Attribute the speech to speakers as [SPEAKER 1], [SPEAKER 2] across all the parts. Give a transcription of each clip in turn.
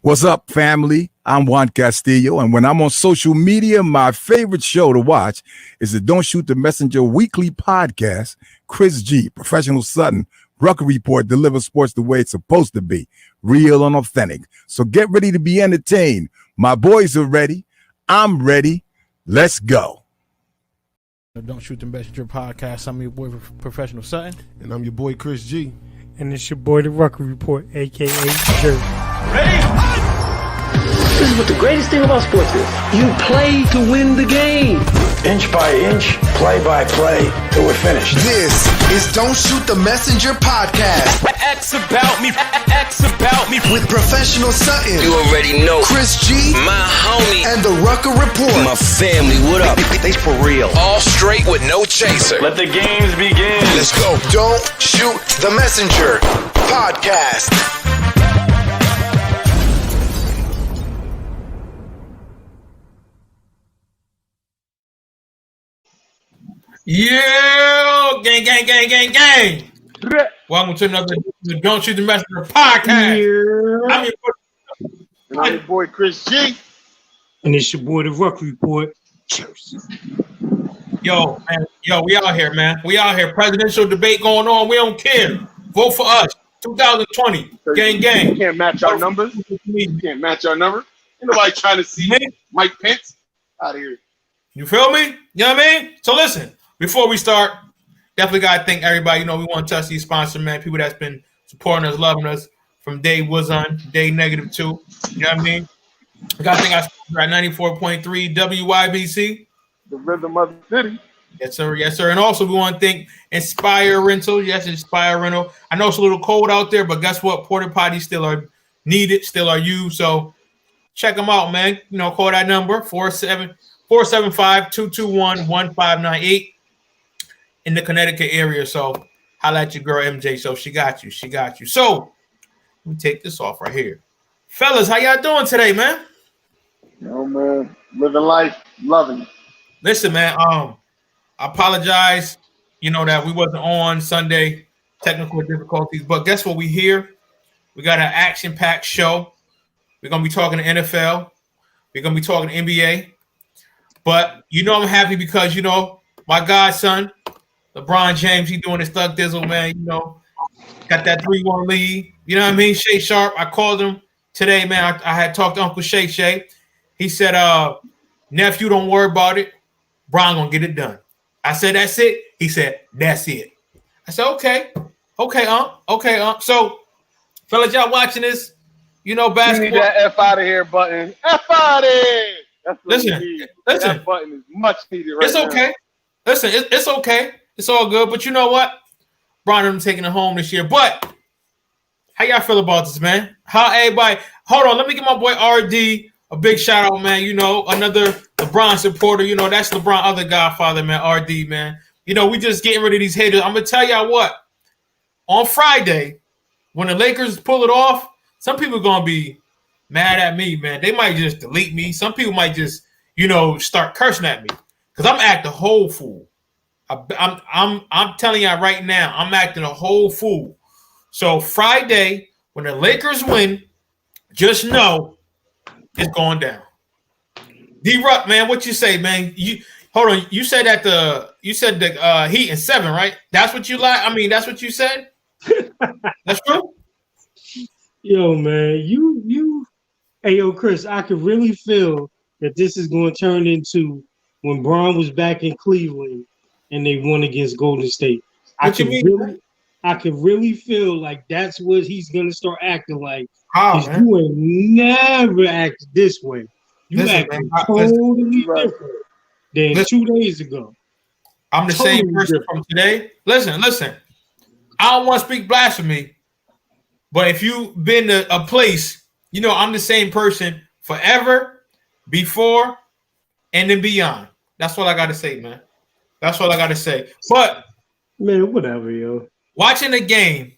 [SPEAKER 1] What's up, family? I'm Juan Castillo, and when I'm on social media, my favorite show to watch is the Don't Shoot the Messenger weekly podcast. Chris G, Professional Sutton, Rucker Report delivers sports the way it's supposed to be, real and authentic. So get ready to be entertained. My boys are ready. I'm ready. Let's go.
[SPEAKER 2] Don't Shoot the Messenger podcast. I'm your boy, Professional Sutton.
[SPEAKER 3] And I'm your boy, Chris G.
[SPEAKER 4] And it's your boy, the Rucker Report, a.k.a. Jerry.
[SPEAKER 5] Ready? This is what the greatest thing about sports is. You play to win the game. Inch by inch, play by play, till we're finished.
[SPEAKER 6] This is Don't Shoot the Messenger podcast.
[SPEAKER 7] X about me, X about me.
[SPEAKER 6] With Professional Sutton.
[SPEAKER 7] You already know.
[SPEAKER 6] Chris G.
[SPEAKER 7] My homie.
[SPEAKER 6] And the Rucker Report.
[SPEAKER 7] My family, what up?
[SPEAKER 5] They for real.
[SPEAKER 7] All straight with no chaser.
[SPEAKER 8] Let the games begin.
[SPEAKER 6] Let's go. Don't Shoot the Messenger podcast.
[SPEAKER 9] Yeah, gang. Welcome to another Don't Shoot the Messenger podcast.
[SPEAKER 3] Yeah. I'm your boy, Chris G.
[SPEAKER 4] And it's your boy, the Rucker Report. Cheers.
[SPEAKER 9] Yo, we out here, man. We out here. Presidential debate going on. We don't care. Vote for us. 2020. Gang.
[SPEAKER 3] You can't match our numbers. You can't match our number. Ain't nobody trying to see Mike Pence out of here.
[SPEAKER 9] You feel me? You know what I mean? So listen. Before we start, definitely got to thank everybody. You know, we want to touch these sponsors, man. People that's been supporting us, loving us from day was on, day -2. You know what I mean? I got to thank our sponsor at 94.3 WYBC.
[SPEAKER 3] The rhythm of the city.
[SPEAKER 9] Yes, sir. And also, we want to thank Inspire Rental. Yes, Inspire Rental. I know it's a little cold out there, but guess what? Porta potties still are needed, still are used. So check them out, man. You know, call that number, 475-221-1598. In the Connecticut area, so holla at your girl MJ. So she got you. So let me take this off right here, fellas. How y'all doing today, man?
[SPEAKER 3] Yo, man, living life, loving it.
[SPEAKER 9] Listen, man. I apologize. You know that we wasn't on Sunday, technical difficulties. But guess what? We here. We got an action-packed show. We're gonna be talking to NFL. We're gonna be talking to NBA. But you know I'm happy because you know my godson. LeBron James, he doing his thug dizzle, man. You know, got that 3-1 lead. You know what I mean? Shay Sharp, I called him today, man. I had talked to Uncle Shay. He said, nephew, don't worry about it. Bron gonna get it done. I said, that's it. He said, that's it. I said, okay, So, fellas, y'all watching this? You know, basketball.
[SPEAKER 3] You need that F out of here button. F out of here. That's what
[SPEAKER 9] listen.
[SPEAKER 3] That button is much needed right
[SPEAKER 9] It's okay.
[SPEAKER 3] now.
[SPEAKER 9] Listen, it's okay. It's all good. But you know what? Bron them taking it home this year. But how y'all feel about this, man? How everybody? Hold on. Let me give my boy RD a big shout out, man. You know, another LeBron supporter. You know, that's LeBron, other godfather, man. RD, man. You know, we just getting rid of these haters. I'm gonna tell y'all what. On Friday, when the Lakers pull it off, some people are gonna be mad at me, man. They might just delete me. Some people might just, you know, start cursing at me because I'm acting a whole fool. I'm telling you right now, I'm acting a whole fool. So Friday, when the Lakers win, just know it's going down. D-Ruck, man, what you say, man? You hold on. You said that the Heat in 7, right? That's what you like. I mean, that's what you said. That's true.
[SPEAKER 4] Yo, man, hey, yo, Chris, I could really feel that this is going to turn into when Braun was back in Cleveland and they won against Golden State. I could really feel like that's what he's going to start acting like.
[SPEAKER 9] How, man?
[SPEAKER 4] You ain't never acted this way. You acted totally different than 2 days ago.
[SPEAKER 9] I'm the same person from today. Listen. I don't want to speak blasphemy, but if you've been to a place, you know I'm the same person forever, before, and then beyond. That's all I got to say, man. That's all I got to say. But
[SPEAKER 4] man, whatever, yo.
[SPEAKER 9] Watching the game,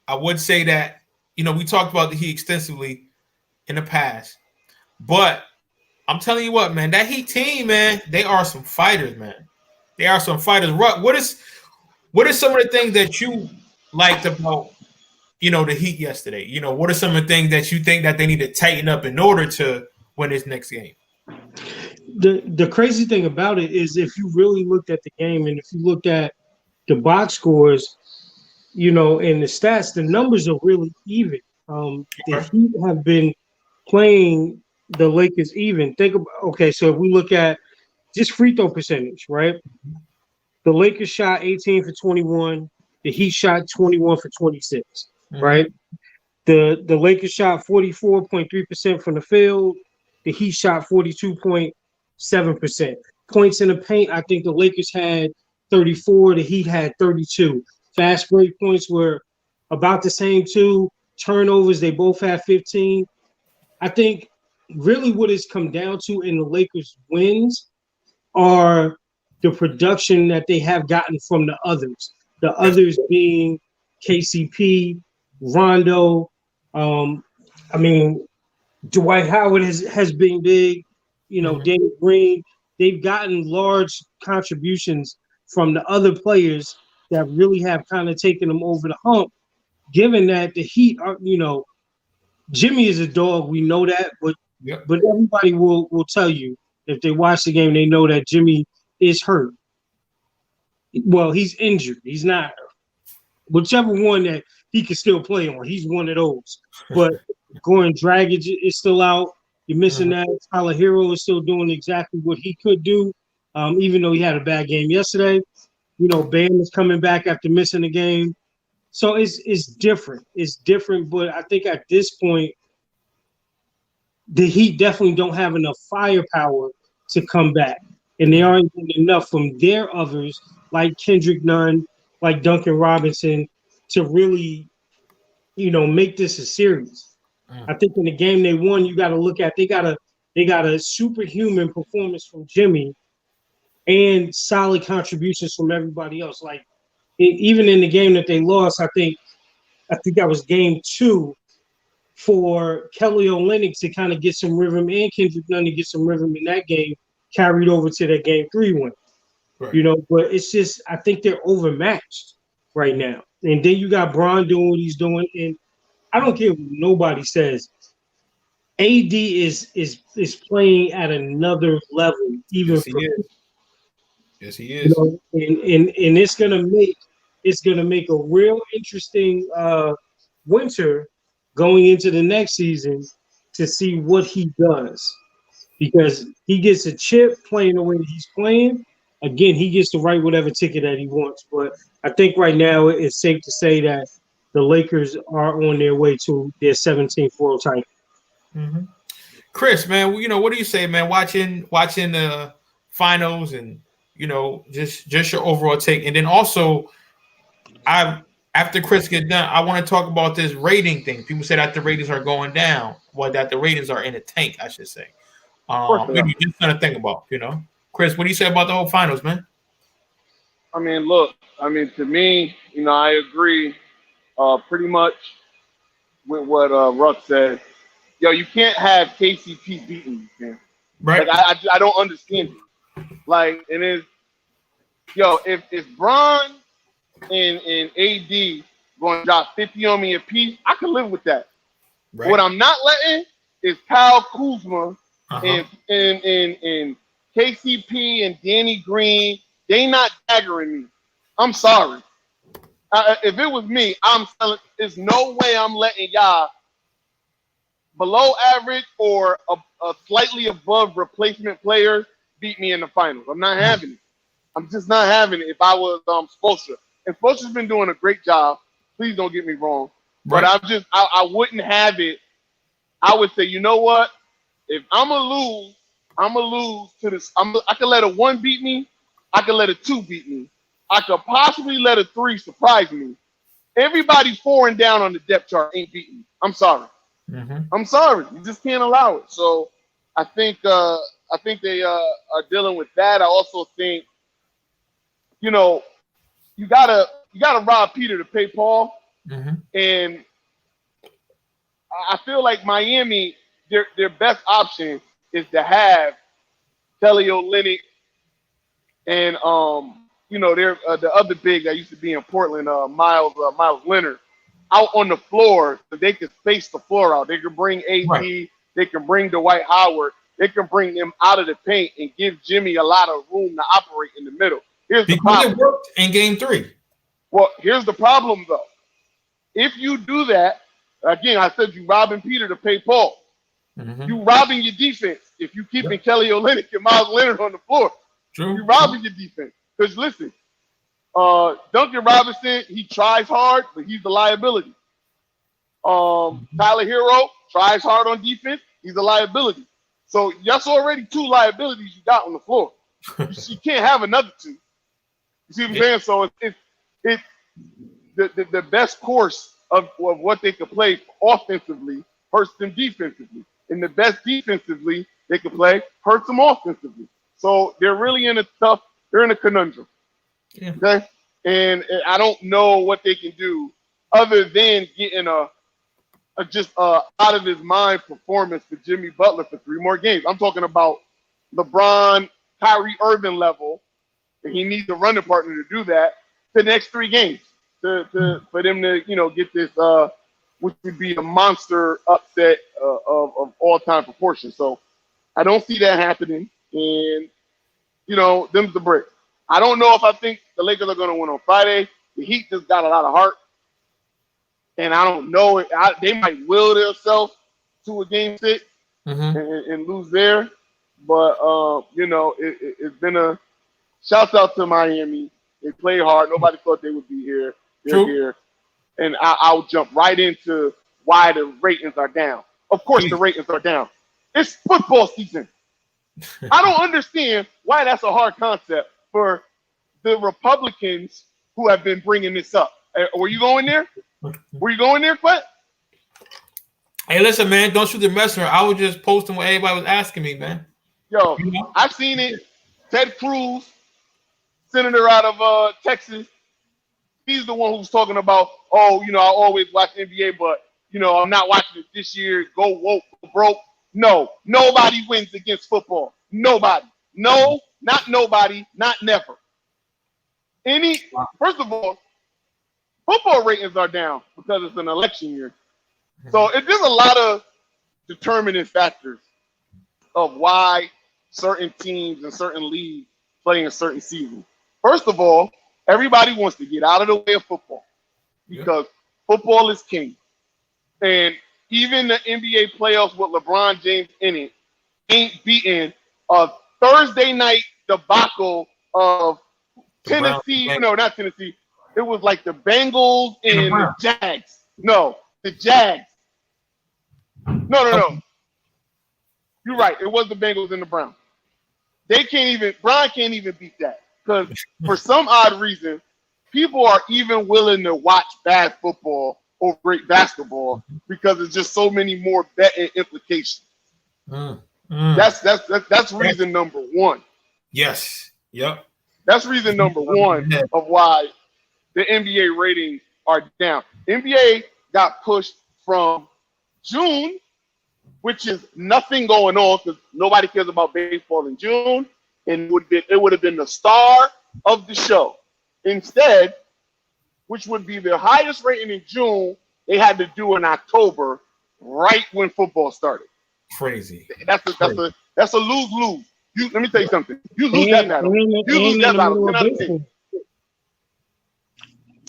[SPEAKER 9] I would say that, you know, we talked about the Heat extensively in the past, but I'm telling you what, man, that Heat team, man, they are some fighters, man. They are some fighters. What is some of the things that you liked about, you know, the Heat yesterday? You know, what are some of the things that you think that they need to tighten up in order to win this next game?
[SPEAKER 4] The crazy thing about it is if you really looked at the game and if you looked at the box scores, you know, and the stats, the numbers are really even. The Heat have been playing the Lakers even. Think about, okay, so if we look at just free throw percentage, right? The Lakers shot 18 for 21. The Heat shot 21 for 26, right? The Lakers shot 44.3% from the field. The Heat shot 42.7%. Points in the paint, I think the Lakers had 34. The Heat had 32. Fast break points were about the same too. Turnovers, they both had 15. I think really what it's come down to in the Lakers wins are the production that they have gotten from the others. The others being KCP, Rondo. I mean, Dwight Howard has been big. You know, Danny Green. They've gotten large contributions from the other players that really have kind of taken them over the hump. Given that the Heat are, you know, Jimmy is a dog. We know that, but everybody will tell you if they watch the game, they know that Jimmy is hurt. Well, he's injured. He's not. Whichever one that he can still play on, he's one of those. But Goran Dragic is still out. You're missing that. Tyler Hero is still doing exactly what he could do, even though he had a bad game yesterday. You know, Bam is coming back after missing a game. So it's different. It's different, but I think at this point, the Heat definitely don't have enough firepower to come back. And they aren't getting enough from their others, like Kendrick Nunn, like Duncan Robinson, to really, you know, make this a series. I think in the game they won, you got to look at they got a superhuman performance from Jimmy and solid contributions from everybody else. Like even in the game that they lost, I think that was game 2 for Kelly Olynyk to kind of get some rhythm and Kendrick Nunn to get some rhythm in that game, carried over to that game 3 win. Right. You know, but it's just I think they're overmatched right now. And then you got Bron doing what he's doing, and I don't care what nobody says. AD is playing at another level, even
[SPEAKER 9] Yes, he is.
[SPEAKER 4] You know, and it's gonna make a real interesting winter going into the next season to see what he does, because he gets a chip playing the way that he's playing. Again, he gets to write whatever ticket that he wants. But I think right now it's safe to say that the Lakers are on their way to their 17th world title.
[SPEAKER 9] Mm-hmm. Chris, man, you know, what do you say, man? Watching the finals and, you know, just your overall take. And then also, after Chris gets done, I want to talk about this rating thing. People say that the ratings are going down. Well, that the ratings are in a tank, I should say. Maybe just something to think about, you know. Chris, what do you say about the whole finals, man?
[SPEAKER 3] I mean, look, to me, you know, I agree pretty much with what Ruck said. Yo, you can't have KCP beating you, man. Right. Like, I don't understand it. Like, and Yo, if Bron and AD going to drop 50 on me a piece, I can live with that.
[SPEAKER 9] Right.
[SPEAKER 3] What I'm not letting is Kyle Kuzma
[SPEAKER 9] Uh-huh.
[SPEAKER 3] and KCP and Danny Green. They not daggering me. I'm sorry. If it was me, I'm telling. There's no way I'm letting y'all below average or a slightly above replacement players beat me in the finals. I'm not having it. I'm just not having it. If I was Spoelstra, and Spoelstra's been doing a great job. Please don't get me wrong, but I wouldn't have it. I would say, you know what? If I'm gonna lose to this. I could let a 1 beat me. I could let a 2 beat me. I could possibly let a 3 surprise me. Everybody 4 and down on the depth chart ain't beating me. I'm sorry.
[SPEAKER 9] Mm-hmm.
[SPEAKER 3] I'm sorry. You just can't allow it. So I think they are dealing with that. I also think, you know, you gotta rob Peter to pay Paul.
[SPEAKER 9] Mm-hmm.
[SPEAKER 3] And I feel like Miami, their best option is to have Kelly Olynyk and they're the other big that used to be in Portland, Miles Leonard, out on the floor so they could space the floor out. They could bring AD,
[SPEAKER 9] Right.
[SPEAKER 3] they can bring Dwight Howard, they can bring them out of the paint and give Jimmy a lot of room to operate in the middle. Here's the problem.
[SPEAKER 9] It worked in Game 3.
[SPEAKER 3] Well, here's the problem though. If you do that, again, I said you robbing Peter to pay Paul.
[SPEAKER 9] Mm-hmm.
[SPEAKER 3] You robbing your defense if you keeping Kelly Olynyk and Miles Leonard on the floor.
[SPEAKER 9] True.
[SPEAKER 3] You robbing your defense. Because listen, Duncan Robinson, he tries hard, but he's a liability. Tyler Hero tries hard on defense, he's a liability. So that's already 2 liabilities you got on the floor. You can't have another 2. You see what I'm saying? So it's the best course of what they could play offensively hurts them defensively. And the best defensively they could play hurts them offensively. So they're really they're in a conundrum.
[SPEAKER 9] Yeah.
[SPEAKER 3] Okay? And I don't know what they can do other than getting a out of his mind performance for Jimmy Butler for 3 more games. I'm talking about LeBron, Kyrie Irving level, and he needs a running partner to do that the next 3 games for them to get this which would be a monster upset of all-time proportions. So I don't see that happening, and them's the bricks. I don't know if I think the Lakers are going to win on Friday. The Heat just got a lot of heart, and I don't know. They might will themselves to a Game 6 and lose there. But it's been a shout out to Miami. They played hard. Nobody thought they would be here. They're here, and I'll jump right into why the ratings are down. Of course, the ratings are down. It's football season. I don't understand why that's a hard concept for the Republicans who have been bringing this up. Were you going there? Were you going there, Quet?
[SPEAKER 9] Hey, listen, man, don't shoot the messenger. I was just posting what everybody was asking me, man.
[SPEAKER 3] Yo, I've seen it. Ted Cruz, senator out of Texas, he's the one who's talking about, I always watch NBA, but, I'm not watching it this year. Go woke, broke. No, nobody wins against football. Nobody. No, not nobody, not never. First of all, football ratings are down because it's an election year. So there's a lot of determining factors of why certain teams and certain leagues play in certain seasons. First of all, everybody wants to get out of the way of football because football is king. And even the NBA playoffs with LeBron James in it ain't beating a Thursday night debacle of Tennessee. No, not Tennessee. It was like the Bengals and the Jags. No, the Jags. No. You're right. It was the Bengals and the Browns. Brian can't even beat that. Because for some odd reason, people are even willing to watch bad football over great basketball because there's just so many more betting implications. That's reason number one.
[SPEAKER 9] Yes. Yep.
[SPEAKER 3] That's reason number one of why the NBA ratings are down. NBA got pushed from June, which is nothing going on because nobody cares about baseball in June, and it would have been the Star of the show. Instead, which would be their highest rating in June, they had to do in October, right when football started.
[SPEAKER 9] Crazy.
[SPEAKER 3] That's a lose-lose. Let me tell you something. You lose that battle. You lose that battle.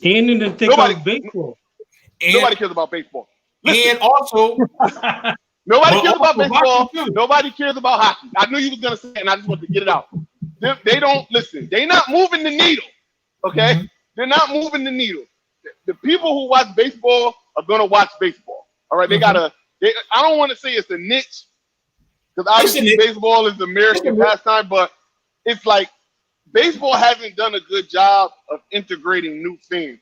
[SPEAKER 4] And in the thick of baseball.
[SPEAKER 3] Nobody cares about baseball. Listen,
[SPEAKER 9] And also,
[SPEAKER 3] nobody cares about baseball. Nobody cares about hockey. I knew you was gonna say it, and I just wanted to get it out. They don't listen. They're not moving the needle. Okay, they're not moving the needle. The people who watch baseball are gonna watch baseball. All right, I don't want to say it's a niche because obviously baseball is the American pastime, but it's like baseball hasn't done a good job of integrating new fans.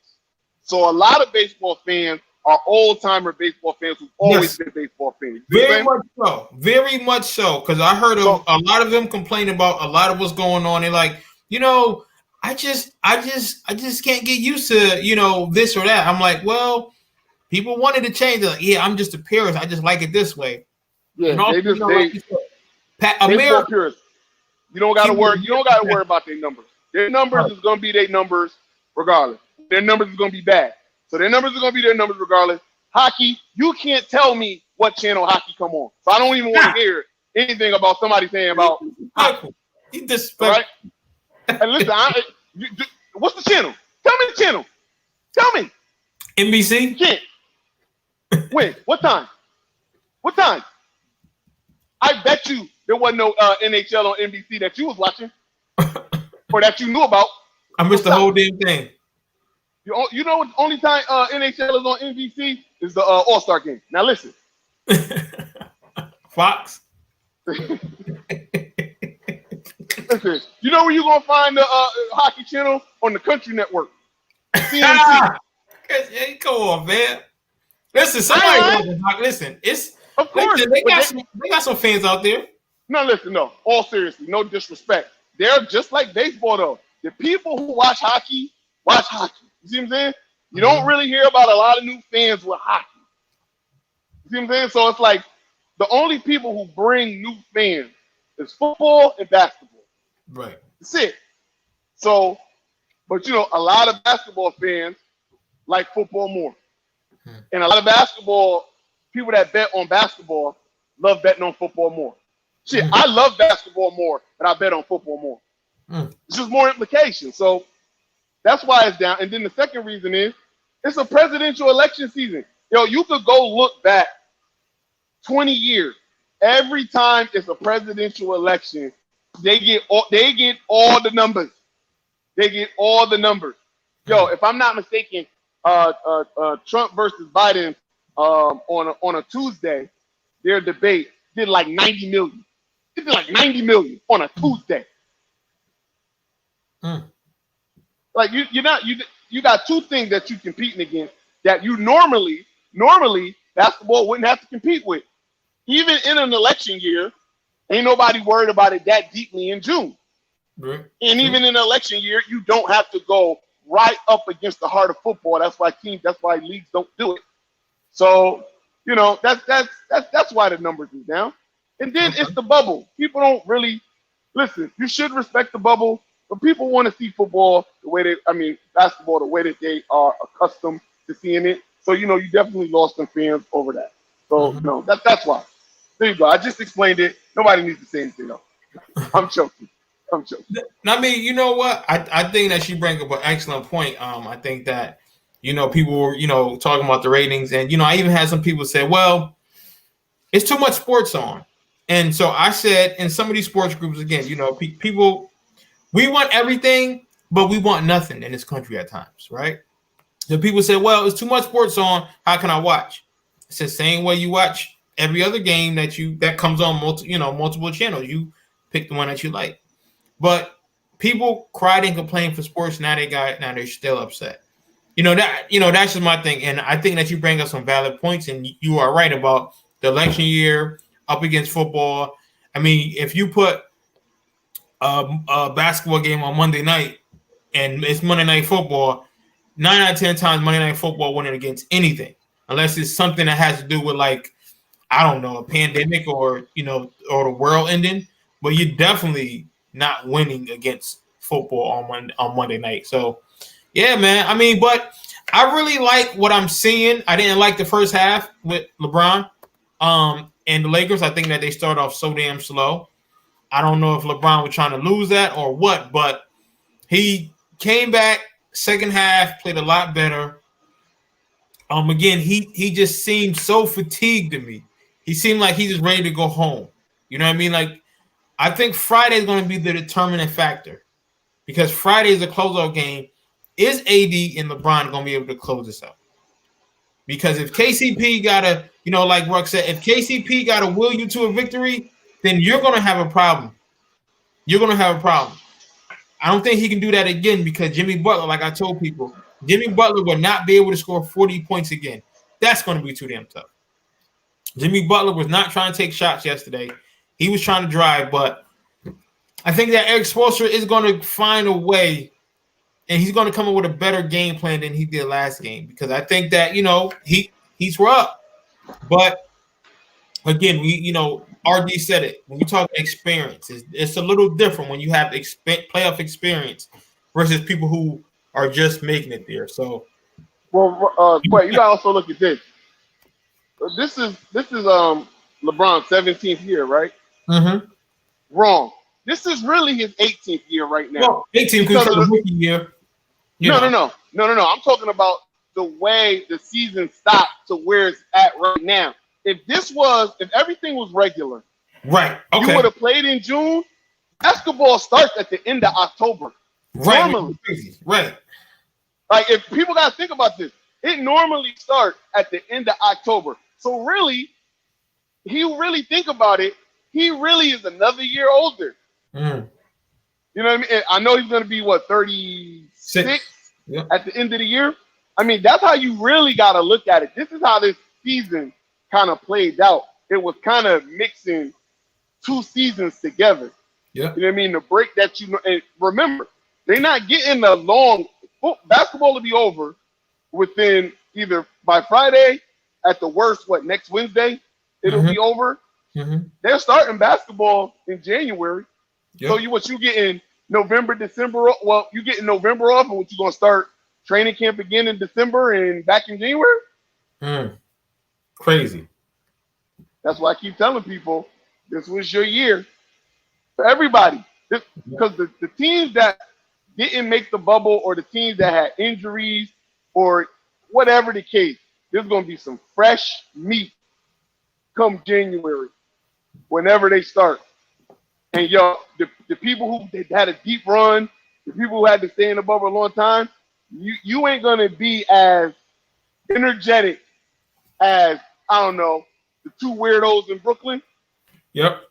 [SPEAKER 3] So a lot of baseball fans are old-timer baseball fans who've always been baseball fans.
[SPEAKER 9] Very much so. Because I heard a lot of them complain about a lot of what's going on. They're like, I just can't get used to, this or that. I'm like, well, people wanted to change. They're like, yeah, I'm just a purist. I just like it this way.
[SPEAKER 3] Yeah,
[SPEAKER 9] and also,
[SPEAKER 3] America purists. You don't gotta worry. You don't gotta worry about their numbers. Their numbers is gonna be their numbers regardless. Their numbers is gonna be bad. So their numbers are gonna be their numbers regardless. Hockey, you can't tell me what channel hockey come on. So I don't even want to hear anything about somebody saying about hockey. Right? And listen, what's the channel? Tell me the channel. Tell me.
[SPEAKER 9] NBC?
[SPEAKER 3] You can't. When? What time? What time? I bet you there wasn't no NHL on NBC that you was watching or that you knew about.
[SPEAKER 9] I missed the whole damn thing.
[SPEAKER 3] You know what? The only time NHL is on NBC is the All-Star game. Now listen.
[SPEAKER 9] Fox.
[SPEAKER 3] Listen. You know where you're gonna find the hockey channel? On the Country Network. CNC.
[SPEAKER 9] Come on, man. Listen, somebody listen. It's
[SPEAKER 3] of course
[SPEAKER 9] they got some fans out there.
[SPEAKER 3] No, listen, no. All seriously, no disrespect. They're just like baseball, though. The people who watch hockey watch hockey. You see what I'm saying? You don't really hear about a lot of new fans with hockey. You see what I'm saying? So it's like the only people who bring new fans is football and basketball.
[SPEAKER 9] Right.
[SPEAKER 3] That's it. So, but a lot of basketball fans like football more. And a lot of basketball people that bet on basketball love betting on football more. Shit, I love basketball more, but I bet on football more. It's just more implication. So that's why it's down. And then the second reason is it's a presidential election season. You could go look back 20 years. Every time it's a presidential election, they get all the numbers. They get all the numbers. If I'm not mistaken, Trump versus Biden on a Tuesday, their debate did like 90 million. It did like 90 million on a Tuesday. Like you got two things that you're competing against that you normally basketball wouldn't have to compete with. Even in an election year, ain't nobody worried about it that deeply in June. And even in an election year, you don't have to go right up against the heart of football. That's why leagues don't do it. So, that's why the numbers is down. And then it's the bubble. People don't really listen. You should respect the bubble, but people want to see football basketball the way that they are accustomed to seeing it. So, you definitely lost some fans over that. So, that's why. There you go. I just explained it. Nobody needs to say anything else. I'm joking.
[SPEAKER 9] I mean, you know what? I think that she brings up an excellent point. I think that, people were, talking about the ratings. And, I even had some people say, well, it's too much sports on. And so I said in some of these sports groups, again, people, we want everything, but we want nothing in this country at times, right? The people say, well, it's too much sports on. How can I watch? It's the same way you watch every other game that comes on multiple channels. You pick the one that you like. But people cried and complained for sports. Now they're still upset. That's just my thing. And I think that you bring up some valid points, and you are right about the election year up against football. I mean, if you put a basketball game on Monday night and it's Monday Night Football, 9 out of 10 times Monday Night Football winning against anything, unless it's something that has to do with a pandemic or the world ending. But you're definitely not winning against football on Monday night. So, yeah, man. I mean, but I really like what I'm seeing. I didn't like the first half with LeBron and the Lakers. I think that they start off so damn slow. I don't know if LeBron was trying to lose that or what, but he came back second half, played a lot better. Again, he just seemed so fatigued to me. He seemed like he's just ready to go home. You know what I mean? Like, I think Friday is going to be the determining factor because Friday is a closeout game. Is AD and LeBron going to be able to close this out? Because if KCP got to, like Ruck said, if KCP got to will you to a victory, then you're going to have a problem. You're going to have a problem. I don't think he can do that again because Jimmy Butler, like I told people, Jimmy Butler will not be able to score 40 points again. That's going to be too damn tough. Jimmy Butler was not trying to take shots yesterday. He was trying to drive, but I think that Eric Spoelstra is going to find a way, and he's going to come up with a better game plan than he did last game because I think that, he's rough. But, again, RD said it. When we talk experience, it's a little different when you have playoff experience versus people who are just making it there. So,
[SPEAKER 3] well, Quay, you gotta also look at this. This is LeBron's 17th year, right?
[SPEAKER 9] Mm-hmm.
[SPEAKER 3] Wrong. This is really his 18th year right now.
[SPEAKER 9] Well, 18th because of the rookie year.
[SPEAKER 3] No. I'm talking about the way the season stopped to where it's at right now. If everything was regular,
[SPEAKER 9] right? Okay.
[SPEAKER 3] You would have played in June. Basketball starts at the end of October.
[SPEAKER 9] Right.
[SPEAKER 3] Normally.
[SPEAKER 9] Right.
[SPEAKER 3] Like, if people got to think about this, it normally starts at the end of October. So really, think about it, he really is another year older.
[SPEAKER 9] Mm.
[SPEAKER 3] You know what I mean? And I know he's going to be, 36
[SPEAKER 9] yep.
[SPEAKER 3] At the end of the year? I mean, that's how you really got to look at it. This is how this season kind of played out. It was kind of mixing two seasons together.
[SPEAKER 9] Yeah.
[SPEAKER 3] You know what I mean? The break that and remember, they're not getting a long basketball to be over within either by Friday, at the worst, next Wednesday, it'll be over.
[SPEAKER 9] Mm-hmm.
[SPEAKER 3] They're starting basketball in January.
[SPEAKER 9] Yep.
[SPEAKER 3] So you getting November, December? Well, you getting November off, and what you gonna start training camp again in December and back in January?
[SPEAKER 9] Crazy.
[SPEAKER 3] That's why I keep telling people this was your year for everybody. Because the teams that didn't make the bubble or the teams that had injuries or whatever the case, there's going to be some fresh meat come January whenever they start. And, the people who had a deep run, the people who had to stay in the bubble a long time, you ain't going to be as energetic as, I don't know, the two weirdos in Brooklyn.
[SPEAKER 9] Yep.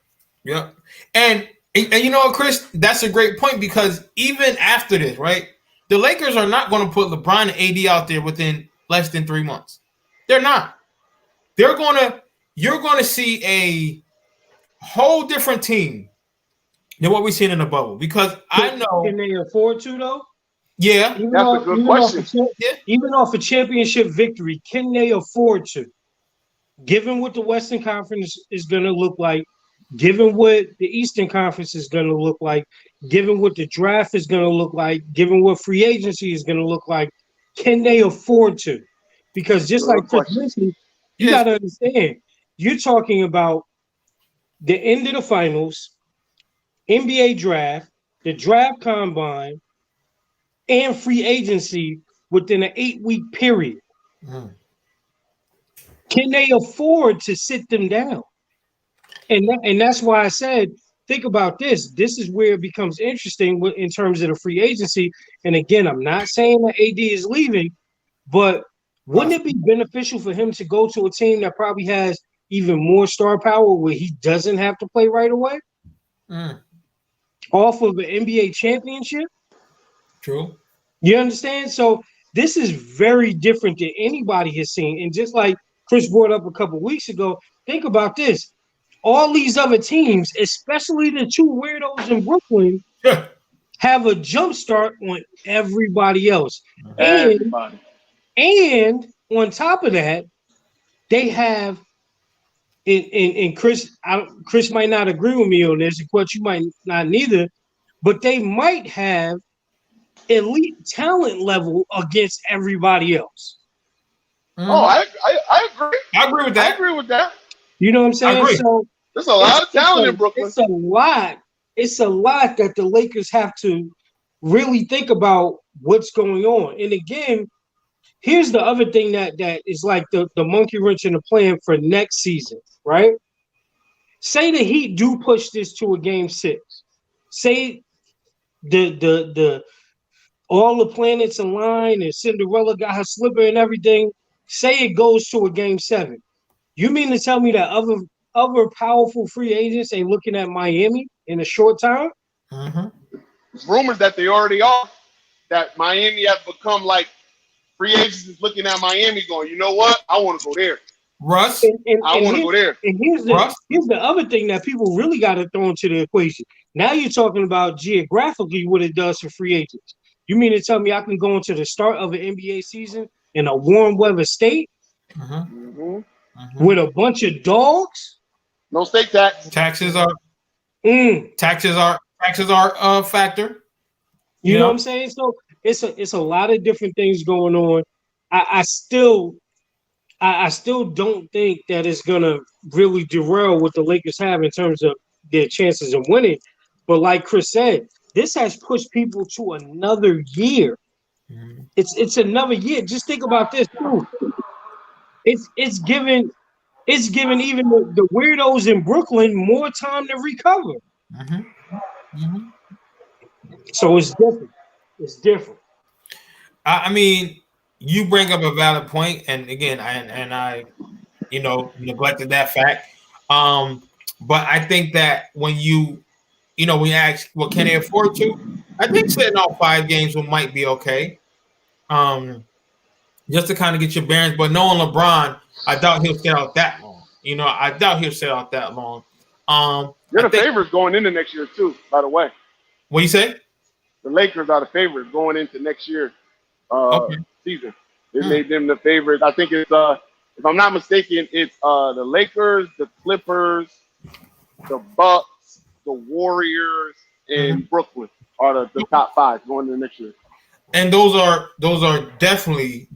[SPEAKER 9] And you know what, Chris? That's a great point because even after this, right, the Lakers are not going to put LeBron and AD out there within less than 3 months. They're not. You're going to see a whole different team than what we've seen in the bubble because I know.
[SPEAKER 4] Can they afford to, though?
[SPEAKER 9] Yeah.
[SPEAKER 3] That's a good question.
[SPEAKER 4] Even off a championship victory, can they afford to? Given what the Western Conference is going to look like, given what the Eastern Conference is going to look like, given what the draft is going to look like, given what free agency is going to look like, can they afford to? Because just like Chris mentioned, you got to understand, you're talking about the end of the finals, NBA draft, the draft combine, and free agency within an 8-week period. Can they afford to sit them down? And that's why I said, think about this. This is where it becomes interesting in terms of the free agency. And again, I'm not saying that AD is leaving, but wouldn't it be beneficial for him to go to a team that probably has even more star power where he doesn't have to play right away? Off of an NBA championship?
[SPEAKER 9] True.
[SPEAKER 4] You understand? So this is very different than anybody has seen. And just like Chris brought up a couple weeks ago, think about this. All these other teams, especially the two weirdos in Brooklyn, have a jump start on everybody else. And on top of that, they have, and Chris might not agree with me on this, but you might not neither, but they might have elite talent level against everybody else.
[SPEAKER 3] Oh, I agree.
[SPEAKER 9] I agree with
[SPEAKER 3] I
[SPEAKER 9] that.
[SPEAKER 3] agree with that.
[SPEAKER 4] You know what I'm saying?
[SPEAKER 9] agree.
[SPEAKER 4] So
[SPEAKER 3] There's a lot of talent in Brooklyn.
[SPEAKER 4] It's a lot. It's a lot that the Lakers have to really think about what's going on. And again, here's the other thing that is like the monkey wrench in the plan for next season, right? Say the Heat do push this to a game 6. Say the all the planets align and Cinderella got her slipper and everything. Say it goes to a game 7. You mean to tell me that other powerful free agents ain't looking at Miami in a short time?
[SPEAKER 3] It's rumors that they already are. That Miami has become like free agents is looking at Miami going, you know what? I want to go there.
[SPEAKER 9] Russ,
[SPEAKER 3] I want to go there.
[SPEAKER 4] And here's the other thing that people really got to throw into the equation. Now you're talking about geographically what it does for free agents. You mean to tell me I can go into the start of an NBA season in a warm weather state with a bunch of dogs?
[SPEAKER 3] No state tax.
[SPEAKER 9] taxes are a factor.
[SPEAKER 4] You know what I'm saying? So it's a lot of different things going on. I still don't think that it's gonna really derail what the Lakers have in terms of their chances of winning. But like Chris said, this has pushed people to another year. It's another year. Just think about this too. It's giving even the weirdos in Brooklyn more time to recover. So it's different. It's different.
[SPEAKER 9] I mean, you bring up a valid point, and again, I neglected that fact. But I think that when you ask, well, can they afford to? I think setting off 5 games might be okay. Just to kind of get your bearings. But knowing LeBron, I doubt he'll sit out that long. I doubt he'll sit out that long.
[SPEAKER 3] They're the favorites going into next year too, by the way.
[SPEAKER 9] What do you say?
[SPEAKER 3] The Lakers are the favorites going into next year season. They made them the favorites. I think it's if I'm not mistaken, it's the Lakers, the Clippers, the Bucks, the Warriors, and Brooklyn are the top 5 going into next year.
[SPEAKER 9] And those are definitely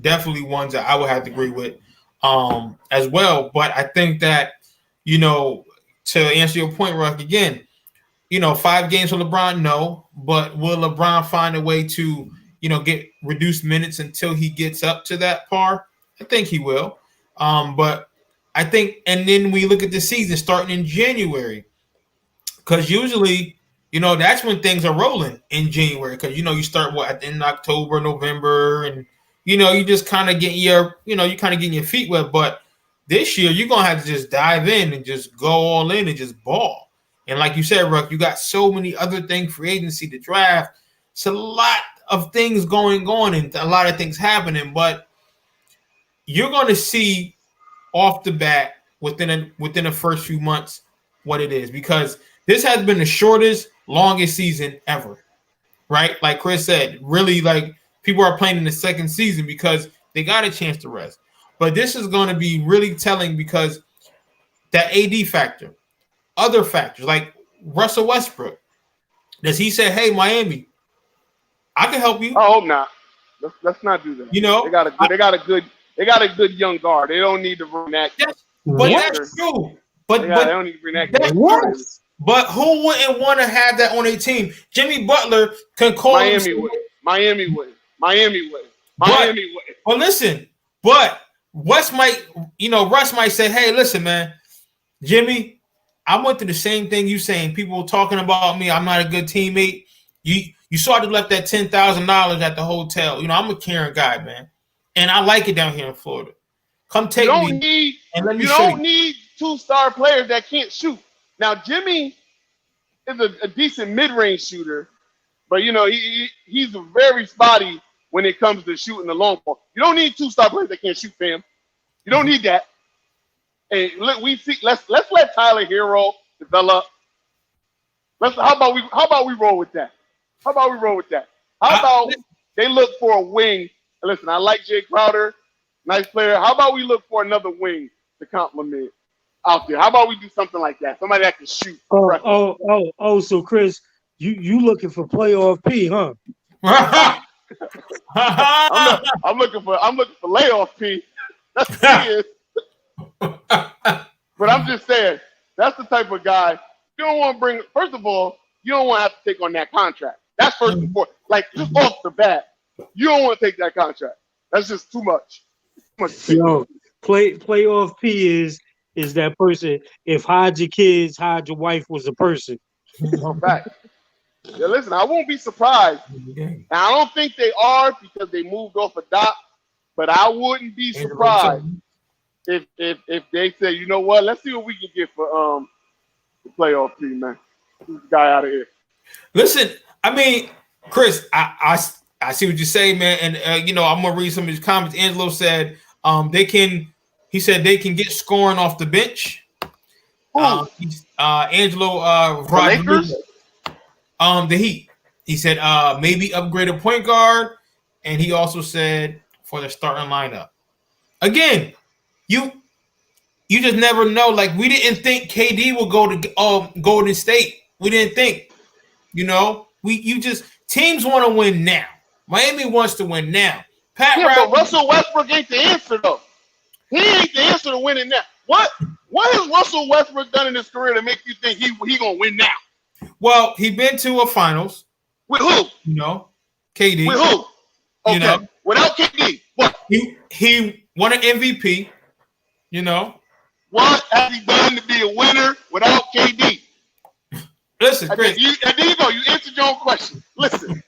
[SPEAKER 9] ones that I would have to agree with as well. But I think that, to answer your point, Ruck, again, 5 games for LeBron, no. But will LeBron find a way to, get reduced minutes until he gets up to that par? I think he will. But I think, and then we look at the season starting in January, because usually, that's when things are rolling in January. Because you start in October, November, and you just kind of get your feet wet. But this year, you're gonna have to just dive in and just go all in and just ball. And like you said, Ruck, you got so many other things, free agency, the draft. It's a lot of things going on and a lot of things happening. But you're going to see off the bat within the first few months what it is, because this has been the shortest, longest season ever, right? Like Chris said, really, like people are playing in the second season because they got a chance to rest. But this is going to be really telling because that AD factor, other factors like Russell Westbrook, does he say, "Hey, Miami, I can help you"?
[SPEAKER 3] I hope not. Let's not do that. They got a good young guard. They don't need to bring that.
[SPEAKER 9] That's true. But
[SPEAKER 3] they don't need to bring that.
[SPEAKER 9] But who wouldn't want to have that on a team? Jimmy Butler can call
[SPEAKER 3] Miami would.
[SPEAKER 9] Well, listen, but Russ might say, "Hey, listen, man, Jimmy, I went through the same thing you saying. People talking about me. I'm not a good teammate. You sort of left that $10,000 at the hotel. I'm a caring guy, man, and I like it down here in Florida. Come take me.
[SPEAKER 3] You don't need 2-star players that can't shoot. Now, Jimmy is a decent mid-range shooter, but he's very spotty when it comes to shooting the long ball. You don't need 2-star players that can't shoot, fam. You don't need that. And let's let Tyler Hero develop. How about we roll with that? How about they look for a wing? Listen, I like Jay Crowder, nice player. How about we look for another wing to complement out there? How about we do something like that? Somebody that can shoot.
[SPEAKER 4] So Chris, You looking for playoff P, huh?
[SPEAKER 3] I'm looking for layoff P. That's what he is. But I'm just saying, that's the type of guy you don't want to bring. First of all, you don't want to have to take on that contract. That's first and foremost. Like, just off the bat, you don't want to take that contract. That's just too much.
[SPEAKER 4] Yo, playoff P is that person. If hide your kids, hide your wife was a person.
[SPEAKER 3] Right. Yeah, listen, I won't be surprised. And I don't think they are because they moved off of Doc, but I wouldn't be surprised if they say, you know what, let's see what we can get for the playoff team, man. Get this guy out of here.
[SPEAKER 9] Listen, I mean, Chris, I see what you say, man, and I'm gonna read some of his comments. Angelo said they can get scoring off the bench. Angelo Rodriguez, the Heat. He said maybe upgrade a point guard, and he also said for the starting lineup. Again, you just never know. Like, we didn't think KD would go to Golden State. We didn't think. Teams want to win now. Miami wants to win now.
[SPEAKER 3] But Russell Westbrook ain't the answer though. He ain't the answer to winning now. What has Russell Westbrook done in his career to make you think he gonna win now?
[SPEAKER 9] Well, he been to a finals.
[SPEAKER 3] With who?
[SPEAKER 9] KD.
[SPEAKER 3] With who? Okay. Without KD, what?
[SPEAKER 9] He won an MVP.
[SPEAKER 3] What has he done to be a winner without KD?
[SPEAKER 9] Listen, Chris.
[SPEAKER 3] There you go. You answered your own question. Listen.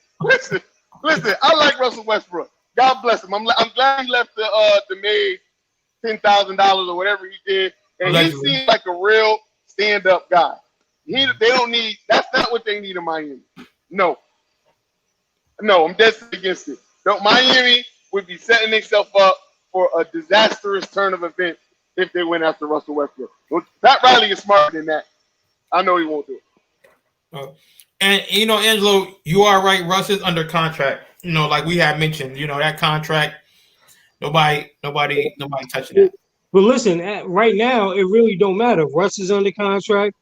[SPEAKER 3] I like Russell Westbrook. God bless him. I'm glad he left the maid $10,000 or whatever he did, and he seems like a real stand-up guy. They don't need. That's not what they need in Miami. No, I'm dead against it. No, Miami would be setting themselves up for a disastrous turn of events if they went after Russell Westbrook. Pat Riley is smarter than that. I know he won't do it.
[SPEAKER 9] And Angelo, you are right. Russ is under contract. Like we have mentioned, that contract. Nobody touching that.
[SPEAKER 4] But listen, right now it really don't matter. Russ is under contract.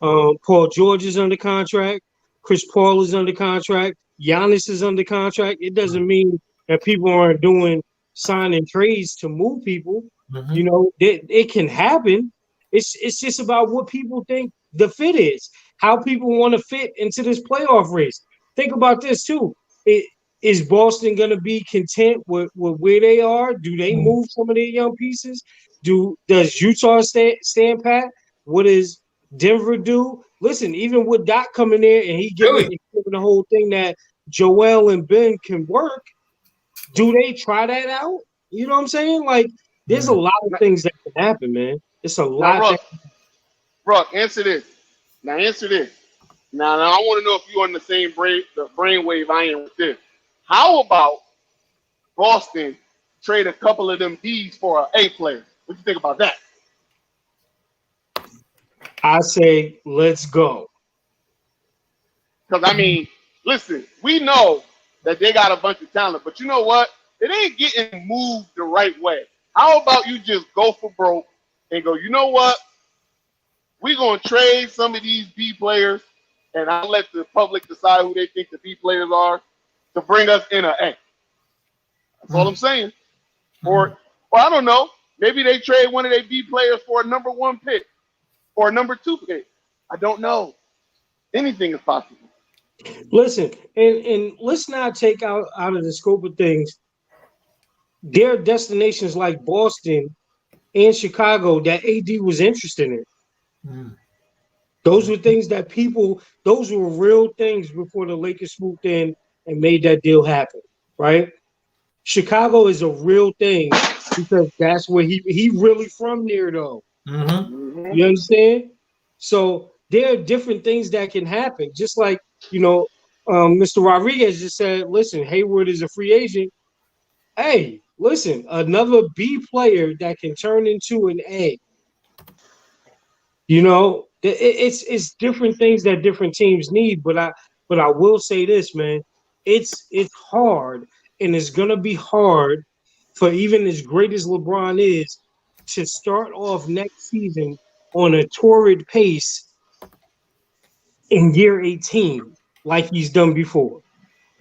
[SPEAKER 4] Paul George is under contract. Chris Paul is under contract. Giannis is under contract. It doesn't mean that people aren't doing signing trades to move people. Mm-hmm. It can happen. It's just about what people think the fit is, how people want to fit into this playoff race. Think about this too. Is Boston going to be content with where they are? Do they move some of their young pieces? Does Utah stand pat? What does Denver do? Listen, even with Doc coming there and he giving the whole thing that Joel and Ben can work, do they try that out? You know what I'm saying? Like, there's a lot of things that can happen, man. It's a lot.
[SPEAKER 3] Brock, answer this. Now answer this. Now I want to know if you're on the same brainwave I am with this. How about Boston trade a couple of them D's for an A player? What do you think about that?
[SPEAKER 4] I say, let's go.
[SPEAKER 3] Because, listen, we know that they got a bunch of talent, but you know what? It ain't getting moved the right way. How about you just go for broke and go, you know what? We're going to trade some of these B players, and I'll let the public decide who they think the B players are to bring us in an A. That's all I'm saying. Or I don't know. Maybe they trade one of their B players for a number 1 pick or a number 2 pick. I don't know. Anything is possible.
[SPEAKER 4] Listen, and let's not take out of the scope of things. There are destinations like Boston and Chicago that AD was interested in. Those were things that those were real things before the Lakers swooped in and made that deal happen, right? Chicago is a real thing because that's where he really from there, though. Mm-hmm. You understand? So there are different things that can happen. Just like, Mr. Rodriguez just said, listen, Hayward is a free agent. Hey, listen, another B player that can turn into an A. It's different things that different teams need, but I will say this, man. It's hard, and it's gonna be hard for even as great as LeBron is to start off next season on a torrid pace in year 18. like he's done before.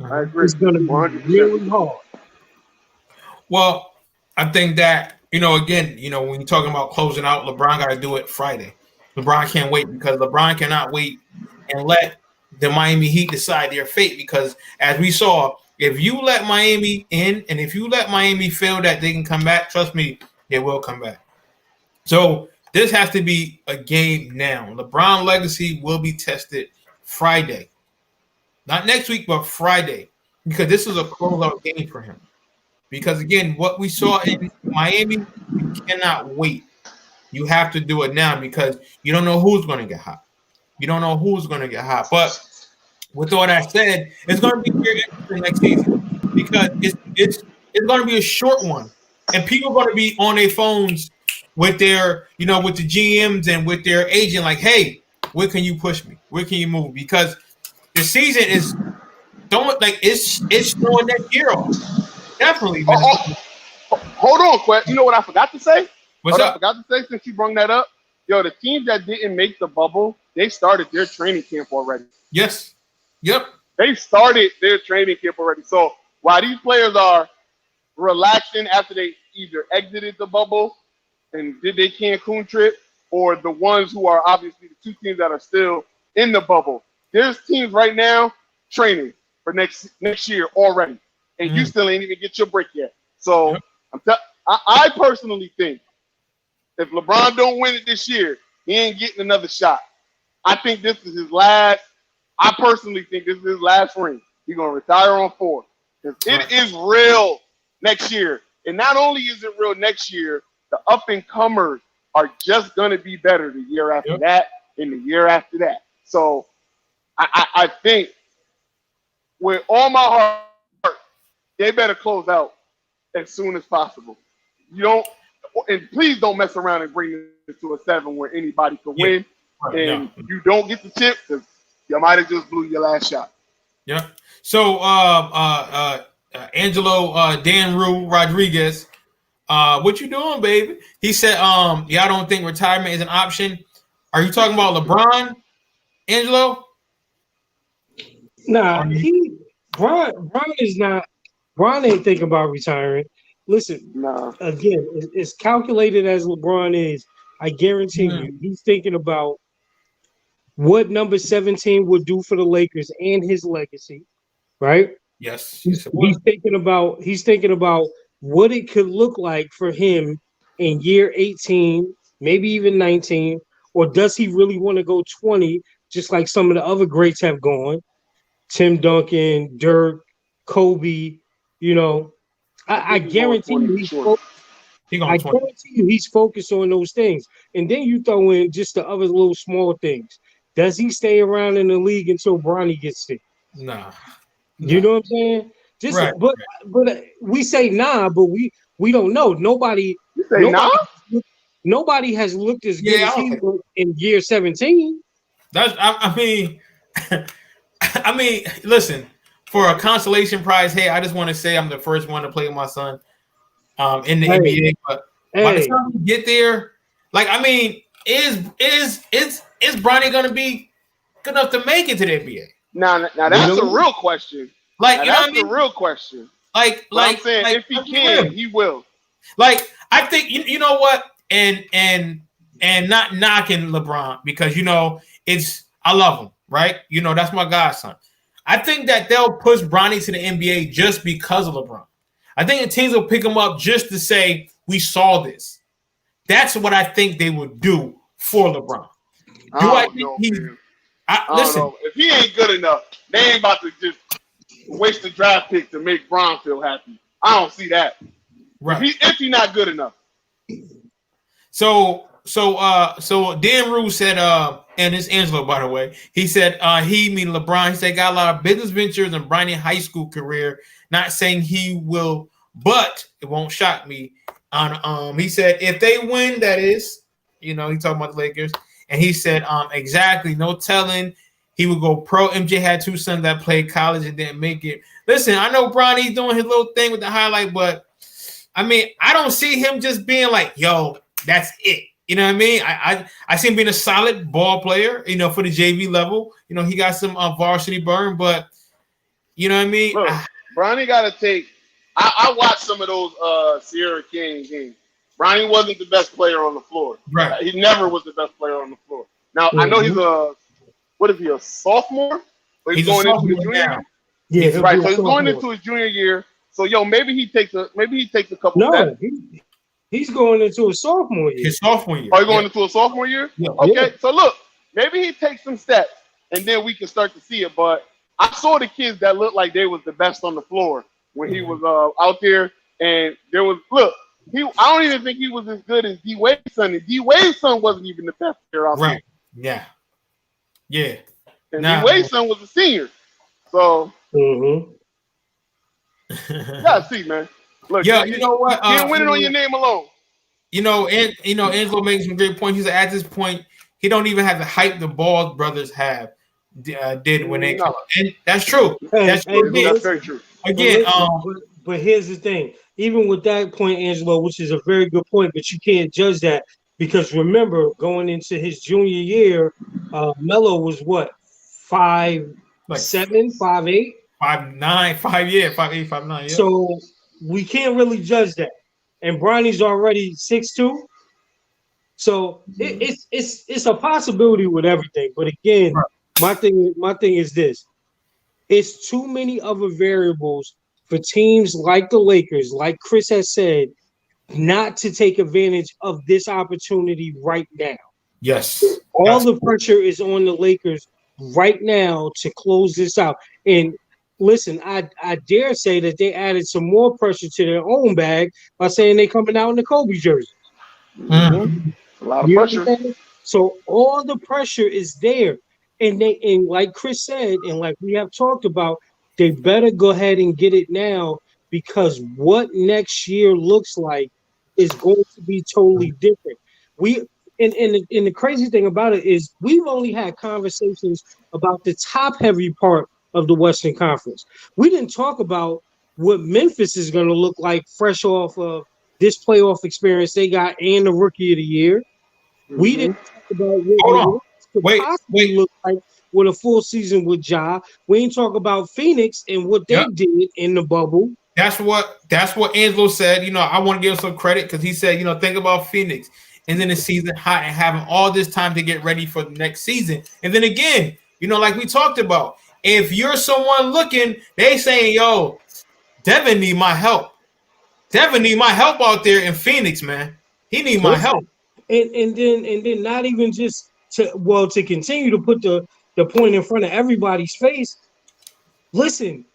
[SPEAKER 3] I agree.
[SPEAKER 4] It's going to
[SPEAKER 3] 100%.
[SPEAKER 4] be really hard.
[SPEAKER 9] Well, I think that, again, when you're talking about closing out, LeBron got to do it Friday. LeBron can't wait because LeBron cannot wait and let the Miami Heat decide their fate because, as we saw, if you let Miami in and if you let Miami feel that they can come back, trust me, they will come back. So this has to be a game now. LeBron legacy will be tested Friday. Not next week, but Friday, because this is a closeout game for him. Because, again, what we saw in Miami, you cannot wait. You have to do it now because you don't know who's going to get hot. You don't know who's going to get hot. But with all that said, it's going to be very interesting next season because it's going to be a short one. And people are going to be on their phones with their, with the GMs and with their agent like, hey, where can you push me? Where can you move? Because the season is it's throwing that gear off. Definitely.
[SPEAKER 3] Hold on, Quet. You know what I forgot to say?
[SPEAKER 9] What's up?
[SPEAKER 3] I forgot to say since you brought that up. Yo, the teams that didn't make the bubble, they started their training camp already.
[SPEAKER 9] Yes. Yep.
[SPEAKER 3] They started their training camp already. So while these players are relaxing after they either exited the bubble and did their Cancun trip, or the ones who are obviously the two teams that are still in the bubble, there's teams right now training for next year already. And you still ain't even get your break yet. So I personally think if LeBron don't win it this year, he ain't getting another shot. I think this is his last. I personally think this is his last ring. He's gonna retire on 4. Because it is real next year. And not only is it real next year, the up and comers are just gonna be better the year after that and the year after that. So I think with all my heart, they better close out as soon as possible. And please don't mess around and bring this to a 7 where anybody can win. And you don't get the chip because you might have just blew your last shot.
[SPEAKER 9] Yeah. So Angelo Dan Rue Rodriguez, what you doing, baby? He said, y'all don't think retirement is an option. Are you talking about LeBron, Angelo?
[SPEAKER 4] Nah, Bron is not. Bron ain't thinking about retiring. Listen, again, as calculated as LeBron is, I guarantee you, he's thinking about what number 17 would do for the Lakers and his legacy, right?
[SPEAKER 9] Yes.
[SPEAKER 4] He's thinking about what it could look like for him in year 18, maybe even 19, or does he really want to go 20, just like some of the other greats have gone? Tim Duncan, Dirk, Kobe, I guarantee you he's focused on those things. And then you throw in just the other little small things. Does he stay around in the league until Bronny gets there?
[SPEAKER 9] Nah.
[SPEAKER 4] You know what I'm saying? But we say nah, but we don't know. Nobody has looked as good as he looked in year 17.
[SPEAKER 9] I mean, listen, for a consolation prize, hey, I just want to say I'm the first one to play with my son in the NBA. But by the time we get there, is Bronny going to be good enough to make it to the NBA?
[SPEAKER 3] Now that's a real question. That's the real question. I'm saying, if he can, he will.
[SPEAKER 9] I think you know what, and not knocking LeBron because I love him, right? That's my godson. I think that they'll push Bronny to the NBA just because of LeBron. I think the teams will pick him up just to say we saw this. That's what I think they would do for LeBron.
[SPEAKER 3] Listen, if he ain't good enough, they ain't about to just waste the draft pick to make Bron feel happy. I don't see that.
[SPEAKER 9] Right.
[SPEAKER 3] If he's not good enough.
[SPEAKER 9] So Dan Rue said, and it's Angelo, by the way, he said LeBron, he said got a lot of business ventures and Bronny high school career. Not saying he will, but it won't shock me. He said if they win, that is, he talking about the Lakers, and he said exactly, no telling. He would go pro. MJ had 2 sons that played college and didn't make it. Listen, I know Bronny's doing his little thing with the highlight, but I don't see him just being like, yo, that's it. You know what I mean? I see him being a solid ball player, you know, for the JV level. You know, he got some varsity burn, but you know what I mean?
[SPEAKER 3] Look, Bronny got to take. I watched some of those Sierra King games. Bronny wasn't the best player on the floor.
[SPEAKER 9] Right.
[SPEAKER 3] He never was the best player on the floor. Now, I know he's a sophomore? But he's going into his junior year?
[SPEAKER 4] Yeah,
[SPEAKER 3] right. So he's going into his junior year. So, maybe he takes a couple steps.
[SPEAKER 4] He's going into a sophomore year.
[SPEAKER 9] His sophomore year.
[SPEAKER 3] Oh, he's going into a sophomore year?
[SPEAKER 9] Yeah.
[SPEAKER 3] Okay, so look, maybe he takes some steps, and then we can start to see it. But I saw the kids that looked like they was the best on the floor when he was out there, and there was I don't even think he was as good as D Wade's son. And D Wade's son wasn't even the best player out there.
[SPEAKER 9] Yeah. Yeah.
[SPEAKER 3] And D Wade's son was a senior. So yeah, see, man. Look,
[SPEAKER 9] you know what?
[SPEAKER 3] Can't win it on your name alone.
[SPEAKER 9] You know, and Angelo makes some great points. He said at this point, he don't even have the hype the Ball brothers did when they come. And that's true. That's
[SPEAKER 3] very true.
[SPEAKER 9] Again,
[SPEAKER 4] but here's the thing. Even with that point, Angelo, which is a very good point, but you can't judge that because remember, going into his junior year, Melo was what, 5'7", 5'8",
[SPEAKER 9] 5'9", 5'8", 5'9". Yeah.
[SPEAKER 4] So we can't really judge that. And Bronny's already 6'2". So it's a possibility with everything. But again, my thing is this: it's too many other variables for teams like the Lakers, like Chris has said, not to take advantage of this opportunity right now.
[SPEAKER 9] Yes.
[SPEAKER 4] All the pressure is on the Lakers right now to close this out. And listen, I dare say that they added some more pressure to their own bag by saying they coming out in the Kobe jersey.
[SPEAKER 3] Mm-hmm. A lot of pressure.
[SPEAKER 4] So all the pressure is there. And like Chris said, and like we have talked about, they better go ahead and get it now because what next year looks like is going to be totally different. And the crazy thing about it is we've only had conversations about the top heavy part of the Western Conference. We didn't talk about what Memphis is going to look like fresh off of this playoff experience they got and the Rookie of the Year. Mm-hmm. We didn't talk about what could possibly look like with a full season with Ja. We ain't talk about Phoenix and what they did in the bubble.
[SPEAKER 9] That's what Angelo said. You know, I want to give him some credit because he said, you know, think about Phoenix and then the season hot and having all this time to get ready for the next season. And then again, you know, like we talked about, if you're someone looking, they saying, yo, Devin need my help. Devin need my help out there in Phoenix, man. He need my help.
[SPEAKER 4] And then not even just to continue to put the point in front of everybody's face. Listen,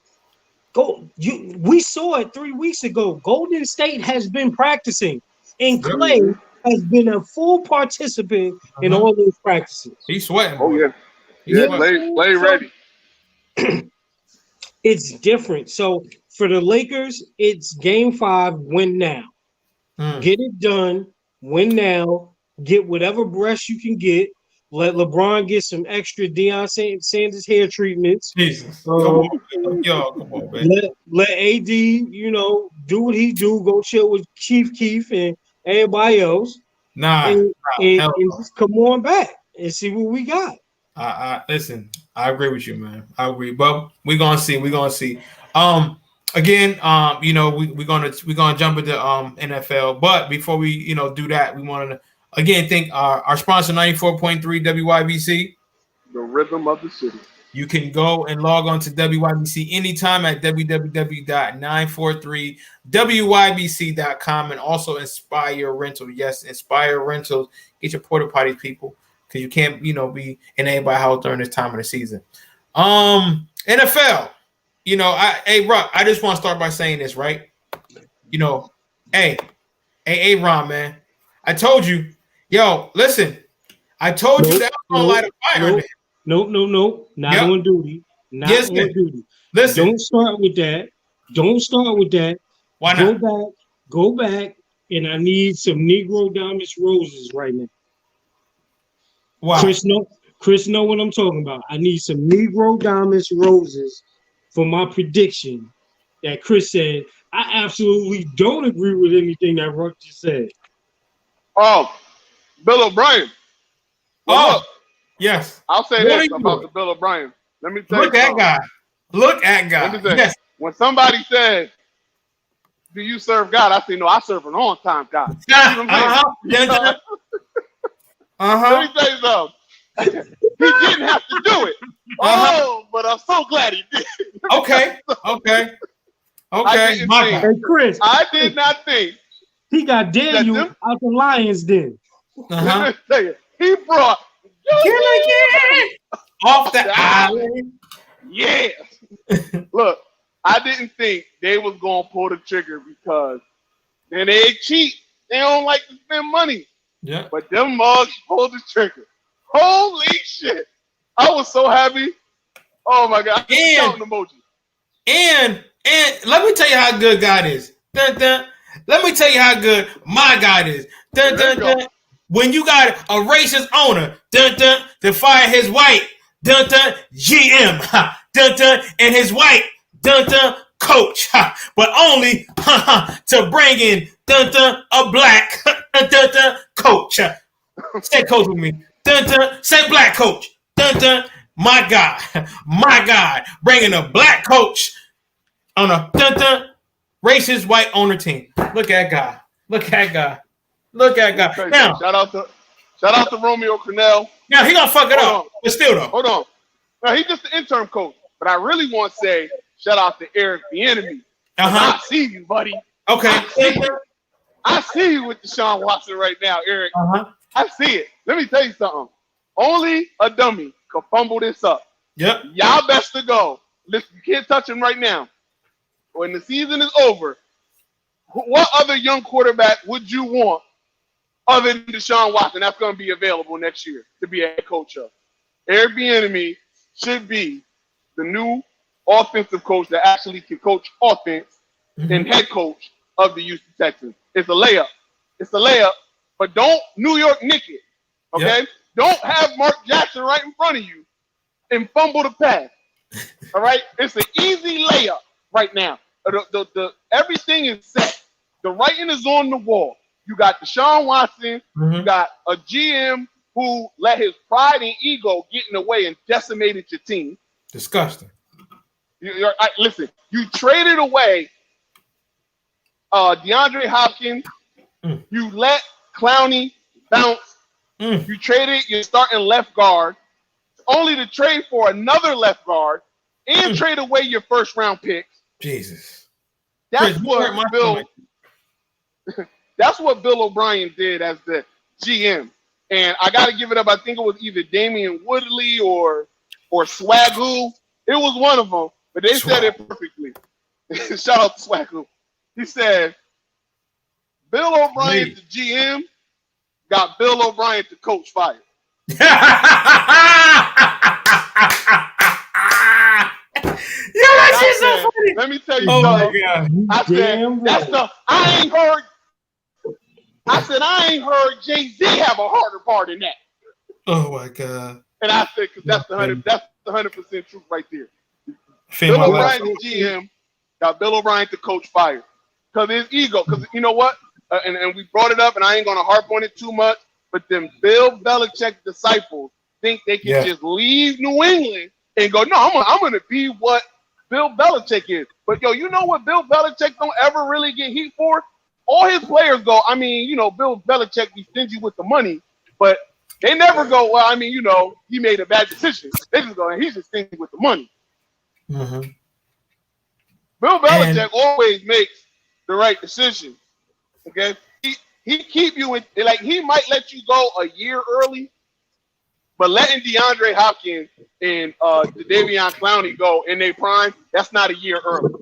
[SPEAKER 4] we saw it 3 weeks ago. Golden State has been practicing, and Clay has been a full participant in all those practices.
[SPEAKER 9] He's sweating.
[SPEAKER 3] Oh yeah, Clay ready.
[SPEAKER 4] It's different. So for the Lakers, it's Game 5. Win now. Get it done. Win now. Get whatever brush you can get. Let LeBron get some extra Deion Sanders hair treatments.
[SPEAKER 9] Jesus. Come on, man.
[SPEAKER 4] Let AD, do what he do. Go chill with Keith and everybody else. And just come on back and see what we got.
[SPEAKER 9] Listen, I agree with you, man. I agree, but we're gonna see. Again, we're gonna jump into NFL. But before we do that, we want to again thank our sponsor 94.3 WYBC,
[SPEAKER 3] the rhythm of the city.
[SPEAKER 9] You can go and log on to WYBC anytime at www.943wybc.com and also Inspire Rental. Yes, Inspire Rentals. Get your porta potties, people, because you can't, be in anybody's house during this time of the season. NFL. Rock, I just want to start by saying this, right? Hey, Ron, man. I told you, listen. I told you that I was going to light a fire.
[SPEAKER 4] No. Not on duty. Not on duty.
[SPEAKER 9] Listen.
[SPEAKER 4] Don't start with that.
[SPEAKER 9] Why not?
[SPEAKER 4] Go back, and I need some Negro Diamonds roses right now.
[SPEAKER 9] Wow.
[SPEAKER 4] Chris know what I'm talking about. I need some Negro Diamonds roses for my prediction that Chris said. I absolutely don't agree with anything that Ruck just said.
[SPEAKER 3] Oh, Bill O'Brien. Well, look,
[SPEAKER 9] yes.
[SPEAKER 3] I'll say
[SPEAKER 9] What are
[SPEAKER 3] this
[SPEAKER 9] you
[SPEAKER 3] about
[SPEAKER 9] doing?
[SPEAKER 3] the Bill O'Brien. Let me tell
[SPEAKER 9] Look
[SPEAKER 3] you
[SPEAKER 9] at
[SPEAKER 3] something.
[SPEAKER 9] God. Look at
[SPEAKER 3] Let me
[SPEAKER 9] God.
[SPEAKER 3] say,
[SPEAKER 9] Yes.
[SPEAKER 3] when somebody says, "Do you serve God?" I say, "No, I serve an on-time God." You know what I'm saying? Let me tell you something. He didn't have to do it. Oh, but I'm so glad he did.
[SPEAKER 9] Okay.
[SPEAKER 3] I didn't
[SPEAKER 9] My
[SPEAKER 3] think.
[SPEAKER 9] God.
[SPEAKER 4] Hey, Chris,
[SPEAKER 3] I did not think
[SPEAKER 4] he got
[SPEAKER 3] that
[SPEAKER 4] Daniel
[SPEAKER 3] them.
[SPEAKER 4] out the Lions den.
[SPEAKER 9] Uh-huh.
[SPEAKER 3] Let me tell you, he brought.
[SPEAKER 9] Gilligan off the island.
[SPEAKER 3] Yeah. Look, I didn't think they was gonna pull the trigger because then they cheat. They don't like to spend money.
[SPEAKER 9] Yeah.
[SPEAKER 3] But them mugs pulled the trigger. Holy shit. I was so happy. Oh my God. Counting emoji.
[SPEAKER 9] And let me tell you how good God is. Dun, dun. Let me tell you how good my God is. Dun, dun, dun. When you got a racist owner, dun, dun, to fire his white, dun, dun, GM, ha, dun, dun, and his white, dun, dun, coach, ha, but only to bring in, dun, dun, a black, dun, dun, coach. Say coach with me. Dun, dun, say black coach. Dun, dun, my God, bringing a black coach on a dun, dun, racist white owner team. Look at God. Look at God. Look at God. Now,
[SPEAKER 3] shout out to Romeo Cornell.
[SPEAKER 9] now he gonna fuck it up, but still though.
[SPEAKER 3] Hold on. Now he's just the interim coach, but I really want to say shout out to Eric Bieniemy. I see you, buddy.
[SPEAKER 9] Okay.
[SPEAKER 3] I see you with Deshaun Watson right now, Eric. I see it. Let me tell you something. Only a dummy could fumble this up.
[SPEAKER 9] Yep.
[SPEAKER 3] Y'all best to go. Listen, you can't touch him right now. When the season is over, what other young quarterback would you want other than Deshaun Watson that's going to be available next year to be a head coach of? Eric Bieniemy should be the new offensive coach that actually can coach offense and head coach of the Houston Texans. It's a layup. It's a layup, but don't New York nick it, okay? Yep. Don't have Mark Jackson right in front of you and fumble the pass, all right? It's an easy layup right now. Everything is set. The writing is on the wall. You got Deshaun Watson. You got a GM who let his pride and ego get in the way and decimated your team.
[SPEAKER 9] Disgusting.
[SPEAKER 3] Listen, you traded away DeAndre Hopkins. You let Clowney bounce. You traded your starting left guard only to trade for another left guard and trade away your first round picks.
[SPEAKER 9] Jesus.
[SPEAKER 3] That's what Bill O'Brien did as the GM. And I got to give it up. I think it was either Damian Woodley or Swagoo. It was one of them, but they said it perfectly. Shout out to Swagoo. He said, Bill O'Brien, the GM, got Bill O'Brien, the coach, fired.
[SPEAKER 9] Yeah, that shit's so funny.
[SPEAKER 3] Let me tell you something. I said, I ain't heard Jay-Z have a harder part than that.
[SPEAKER 9] Oh my God.
[SPEAKER 3] And I said, because that's the 100% truth right there. Bill O'Brien, the GM, got Bill O'Brien, the coach, fired. Because his ego, because you know what? And we brought it up, and I ain't going to harp on it too much, but them Bill Belichick disciples think they can just leave New England and go, no, I'm going to be what Bill Belichick is. But, yo, you know what Bill Belichick don't ever really get heat for? All his players go, I mean, you know, Bill Belichick be stingy with the money, but they never go, well, I mean, you know, he made a bad decision. They just go, he's just stingy with the money.
[SPEAKER 9] Mm-hmm.
[SPEAKER 3] Bill Belichick always makes the right decision. Okay? He keep you in, like, he might let you go a year early, but letting DeAndre Hopkins and Davion Clowney go in their prime, that's not a year early.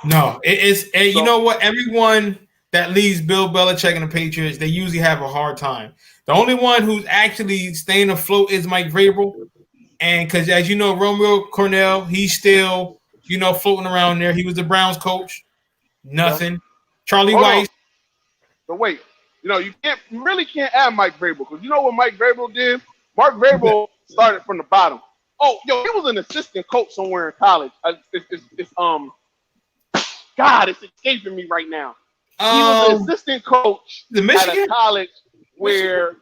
[SPEAKER 9] No, it is. And you know what? Everyone that leaves Bill Belichick and the Patriots, they usually have a hard time. The only one who's actually staying afloat is Mike Vrabel. And because, as you know, Romeo Cornell, he's still, you know, floating around there. He was the Browns coach. Nothing. Yeah. Charlie Weiss.
[SPEAKER 3] But wait, you know, you really can't add Mike Vrabel, because you know what Mike Vrabel did? Mark Vrabel started from the bottom. Oh, yo, he was an assistant coach somewhere in college. God, it's escaping me right now. He was an assistant coach at a college where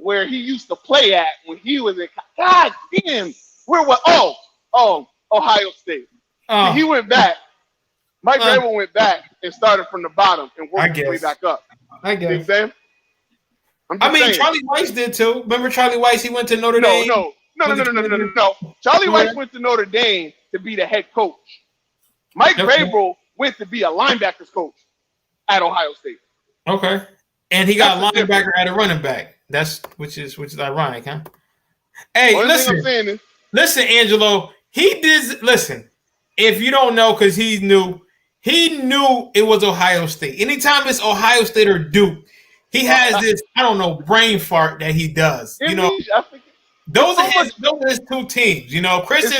[SPEAKER 3] where he used to play at when he was in. God damn, where was? Ohio State.
[SPEAKER 9] Oh,
[SPEAKER 3] He went back. Mike Vrabel went back and started from the bottom and worked his way back up.
[SPEAKER 9] I
[SPEAKER 3] You know what I'm
[SPEAKER 9] guess.
[SPEAKER 3] saying?
[SPEAKER 9] I mean,
[SPEAKER 3] saying.
[SPEAKER 9] Charlie Weiss did too. Remember Charlie Weiss? He went to Notre Dame.
[SPEAKER 3] No. Charlie Weiss went to Notre Dame to be the head coach. Mike Vrabel went to be a linebackers coach at Ohio State.
[SPEAKER 9] Okay. And he got
[SPEAKER 3] That's the
[SPEAKER 9] linebacker at a running back. Which is ironic, huh? Hey, listen, Angelo. He did listen. If you don't know, because he knew it was Ohio State. Anytime it's Ohio State or Duke, he has this, I don't know, brain fart that he does. You know, those are his two teams. You know, Chris is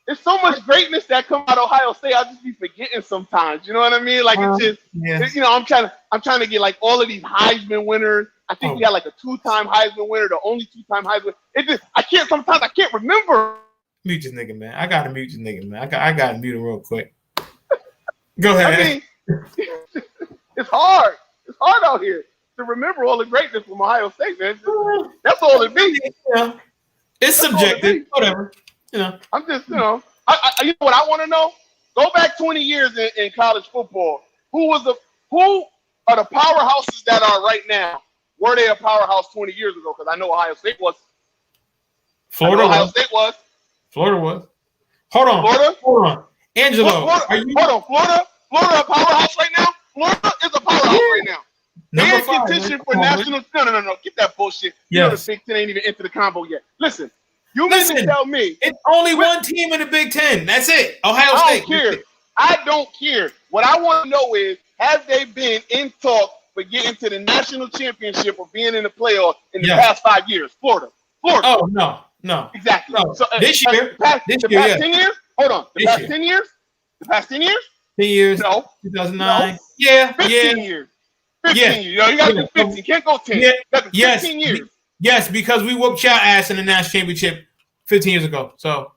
[SPEAKER 3] There's so much greatness that comes out of Ohio State. I just be forgetting sometimes. You know what I mean? Like it's just, you know, I'm trying to get like all of these Heisman winners. I think we had like a 2-time Heisman winner, the only 2-time Heisman. It just I can't remember.
[SPEAKER 9] Mute this nigga, man. I gotta mute this nigga, man. I gotta mute him real quick. Go ahead.
[SPEAKER 3] I mean, it's hard. It's hard out here to remember all the greatness from Ohio State, man. That's all it means.
[SPEAKER 9] Yeah. It's subjective. Whatever. You know.
[SPEAKER 3] I'm just, you know, you know what I want to know? Go back 20 years in college football. Who are the powerhouses that are right now? Were they a powerhouse 20 years ago? Because I know Ohio State was.
[SPEAKER 9] Florida was. Hold on. Angelo,
[SPEAKER 3] Florida a powerhouse right now? Florida is a powerhouse right now. They're in contention for national. No. Get that bullshit. You know the Big Ten ain't even into the combo yet. Listen, you mean to tell me
[SPEAKER 9] it's only one team in the Big Ten? That's it. Ohio State.
[SPEAKER 3] I don't care. What I want to know is, have they been in talk for getting to the national championship or being in the playoff in the past 5 years? Florida.
[SPEAKER 9] Oh no.
[SPEAKER 3] Exactly.
[SPEAKER 9] No.
[SPEAKER 3] So
[SPEAKER 9] this year,
[SPEAKER 3] the past 10 years. Hold on. The past 10 years.
[SPEAKER 9] 10 years.
[SPEAKER 3] No.
[SPEAKER 9] 2009.
[SPEAKER 3] No.
[SPEAKER 9] Yeah.
[SPEAKER 3] 15 years. 15 years. You know, you got to do 15. You can't go 10.
[SPEAKER 9] Yeah.
[SPEAKER 3] 15 years.
[SPEAKER 9] Yes, because we whooped y'all ass in the national championship 15 years ago. So.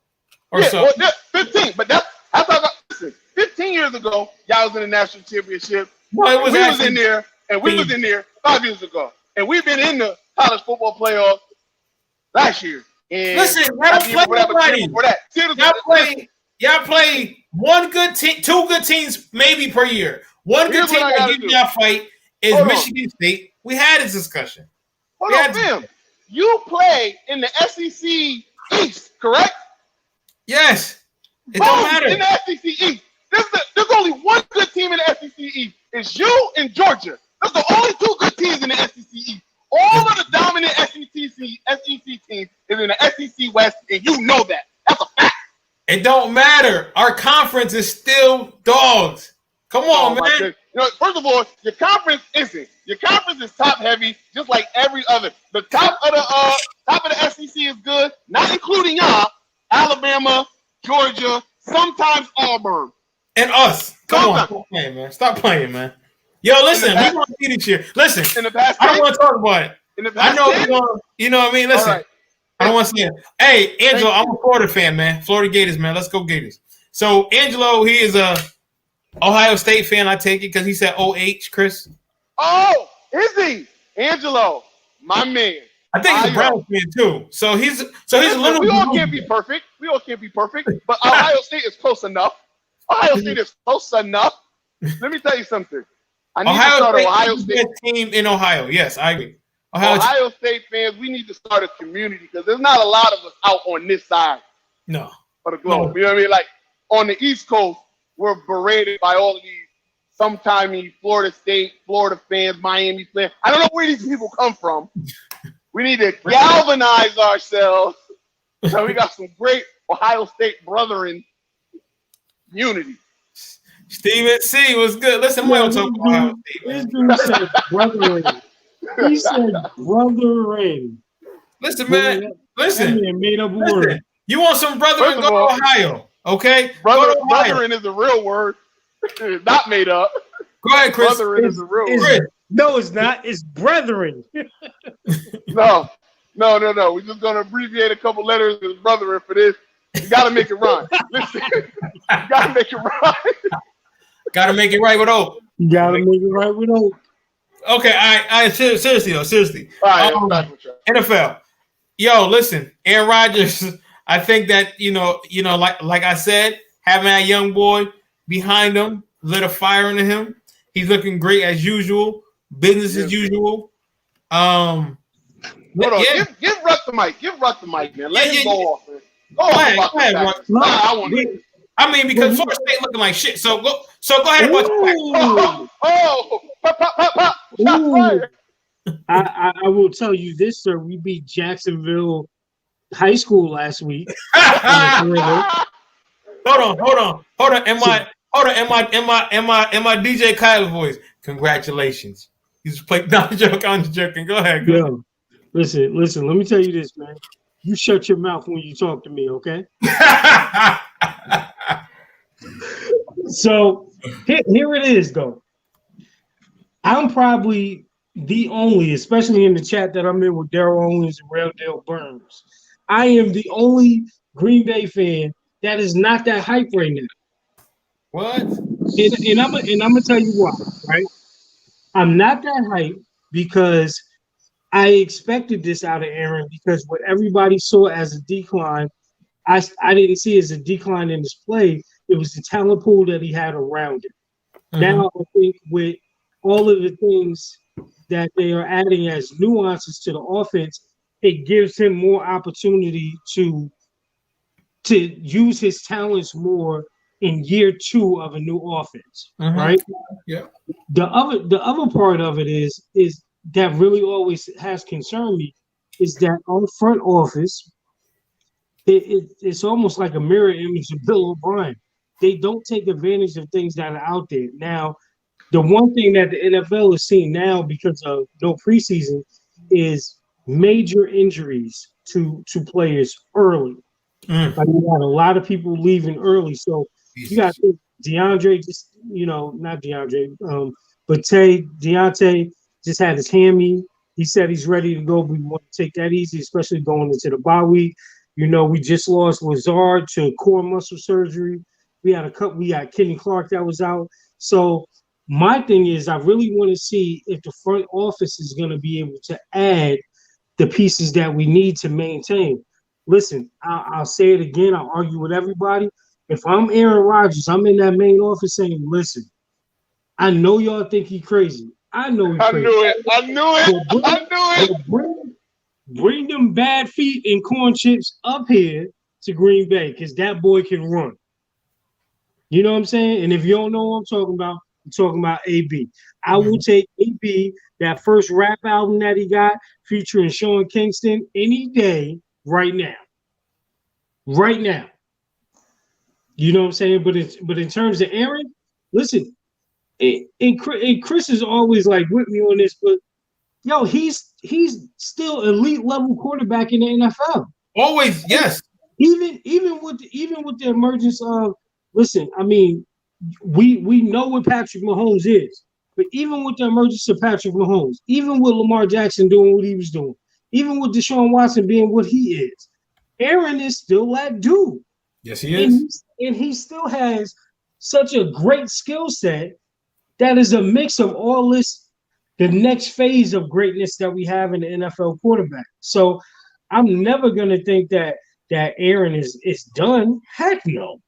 [SPEAKER 3] 15. But that's listen. 15 years ago, y'all was in the national championship.
[SPEAKER 9] No, it was
[SPEAKER 3] we was in there, and we was in there 5 years ago, and we've been in the college football playoff last year. And
[SPEAKER 9] listen, y'all play one good team, two good teams maybe per year. One good team that gives y'all fight is Michigan State. We had this discussion.
[SPEAKER 3] Hold on, Tim. You play in the SEC East, correct?
[SPEAKER 9] Yes. It don't matter.
[SPEAKER 3] In the SEC East. There's only one good team in the SEC East. It's you and Georgia. Those are the only two good teams in the SEC East. All of the dominant SEC teams is in the SEC West, and you know that. That's a fact.
[SPEAKER 9] It don't matter. Our conference is still dogs. Come on, man.
[SPEAKER 3] You know, first of all, your conference isn't. Your conference is top heavy, just like every other. The top of the SEC is good, not including y'all. Alabama, Georgia, sometimes Auburn,
[SPEAKER 9] and us. Come on, stop playing, man. Stop playing, man. Yo, listen, we want to see this year. Listen, I don't want to talk about it. I know we're going. You know what I mean? Listen, right. I don't want to see it. Hey, Angelo, I'm a Florida fan, man. Florida Gators, man. Let's go Gators. So Angelo, he is a Ohio State fan. I take it because he said OH, Chris.
[SPEAKER 3] Oh, is he? Angelo, my man.
[SPEAKER 9] I think he's a Browns fan too. So he's a little.
[SPEAKER 3] We all can't be perfect. But Ohio State is close enough. Let me tell you something. I need to start an Ohio State
[SPEAKER 9] team in Ohio. Yes, I agree.
[SPEAKER 3] Ohio State fans, we need to start a community because there's not a lot of us out on this side.
[SPEAKER 9] No.
[SPEAKER 3] Of the globe. No. You know what I mean? Like on the East Coast, we're berated by all of these sometime Florida State, Florida fans, Miami fans. I don't know where these people come from. We need to galvanize ourselves. So we got some great Ohio State brethren unity.
[SPEAKER 9] Steven C was good. Listen, we don't talk about Ohio State.
[SPEAKER 4] This dude said brethren. He said brethren.
[SPEAKER 9] Listen, man. Listen.
[SPEAKER 4] Made up word.
[SPEAKER 9] You want some brethren? Go to Ohio. Okay?
[SPEAKER 3] Brethren is a real word. It's not made up.
[SPEAKER 9] Go ahead, Chris.
[SPEAKER 3] Brethren is a real word.
[SPEAKER 4] No, it's not. It's brethren.
[SPEAKER 3] No. We're just going to abbreviate a couple letters as brethren for this. You got to make it rhyme. Listen. You got to make it rhyme.
[SPEAKER 9] Got to make it right with Oak.
[SPEAKER 4] You got to make it right with Oak.
[SPEAKER 9] Okay, I seriously though, seriously.
[SPEAKER 3] All right, back with you.
[SPEAKER 9] NFL. Yo, listen, Aaron Rodgers. I think that like I said, having that young boy behind him lit a fire into him. He's looking great as usual. Business as usual.
[SPEAKER 3] Hold on, give Ruck the mic. Give Ruck the mic, man. Let him go off, man. Go
[SPEAKER 9] ahead,
[SPEAKER 3] Ruck.
[SPEAKER 4] No,
[SPEAKER 3] I want to.
[SPEAKER 9] I mean, because Florida State looking like shit. So go ahead and watch
[SPEAKER 3] Oh, pop, pop, pop, pop. Shot fired.
[SPEAKER 4] I will tell you this, sir. We beat Jacksonville High School last week.
[SPEAKER 9] Hold on. In my DJ Kyle voice. Congratulations. He's playing. No, I'm joking. Go ahead.
[SPEAKER 4] Yo, listen. Let me tell you this, man. You shut your mouth when you talk to me, okay? So here it is, though. I'm probably the only, especially in the chat that I'm in with Daryl Owens and Dale Burns. I am the only Green Bay fan that is not that hype right now.
[SPEAKER 9] What?
[SPEAKER 4] And I'm gonna tell you why, right? I'm not that hype because I expected this out of Aaron because what everybody saw as a decline, I didn't see as a decline in his play. It was the talent pool that he had around it. Mm-hmm. Now I think with all of the things that they are adding as nuances to the offense, it gives him more opportunity to use his talents more in year 2 of a new offense, right?
[SPEAKER 9] Yeah.
[SPEAKER 4] The other part of it is that really always has concerned me is that on front office, it's almost like a mirror image of Bill O'Brien. They don't take advantage of things that are out there. Now, the one thing that the NFL is seeing now because of no preseason is major injuries to players early. Like you got a lot of people leaving early. So you got DeAndre, not DeAndre, but Deontay just had his hammy. He said he's ready to go, but we want to take that easy, especially going into the bye week. We just lost Lazard to core muscle surgery. We got Kenny Clark that was out. So my thing is I really want to see if the front office is going to be able to add the pieces that we need to maintain. Listen, I'll say it again. I'll argue with everybody. If I'm Aaron Rodgers, I'm in that main office saying, listen, I know y'all think he's crazy. I know he's crazy.
[SPEAKER 3] I knew it.
[SPEAKER 4] Bring them bad feet and corn chips up here to Green Bay because that boy can run. You know what I'm saying? And if you don't know what I'm talking about AB. I will take AB, that first rap album that he got featuring Sean Kingston, any day right now. Right now. You know what I'm saying? But in terms of Aaron, listen, and Chris is always like with me on this, but yo, he's still elite level quarterback in the NFL.
[SPEAKER 9] Always, yes.
[SPEAKER 4] Even with the emergence of, listen, I mean, we know what Patrick Mahomes is, but even with the emergence of Patrick Mahomes, even with Lamar Jackson doing what he was doing, even with Deshaun Watson being what he is, Aaron is still that dude.
[SPEAKER 9] Yes, he is.
[SPEAKER 4] And he still has such a great skill set that is a mix of all this, the next phase of greatness that we have in the NFL quarterback. So I'm never going to think that Aaron is done. Heck no.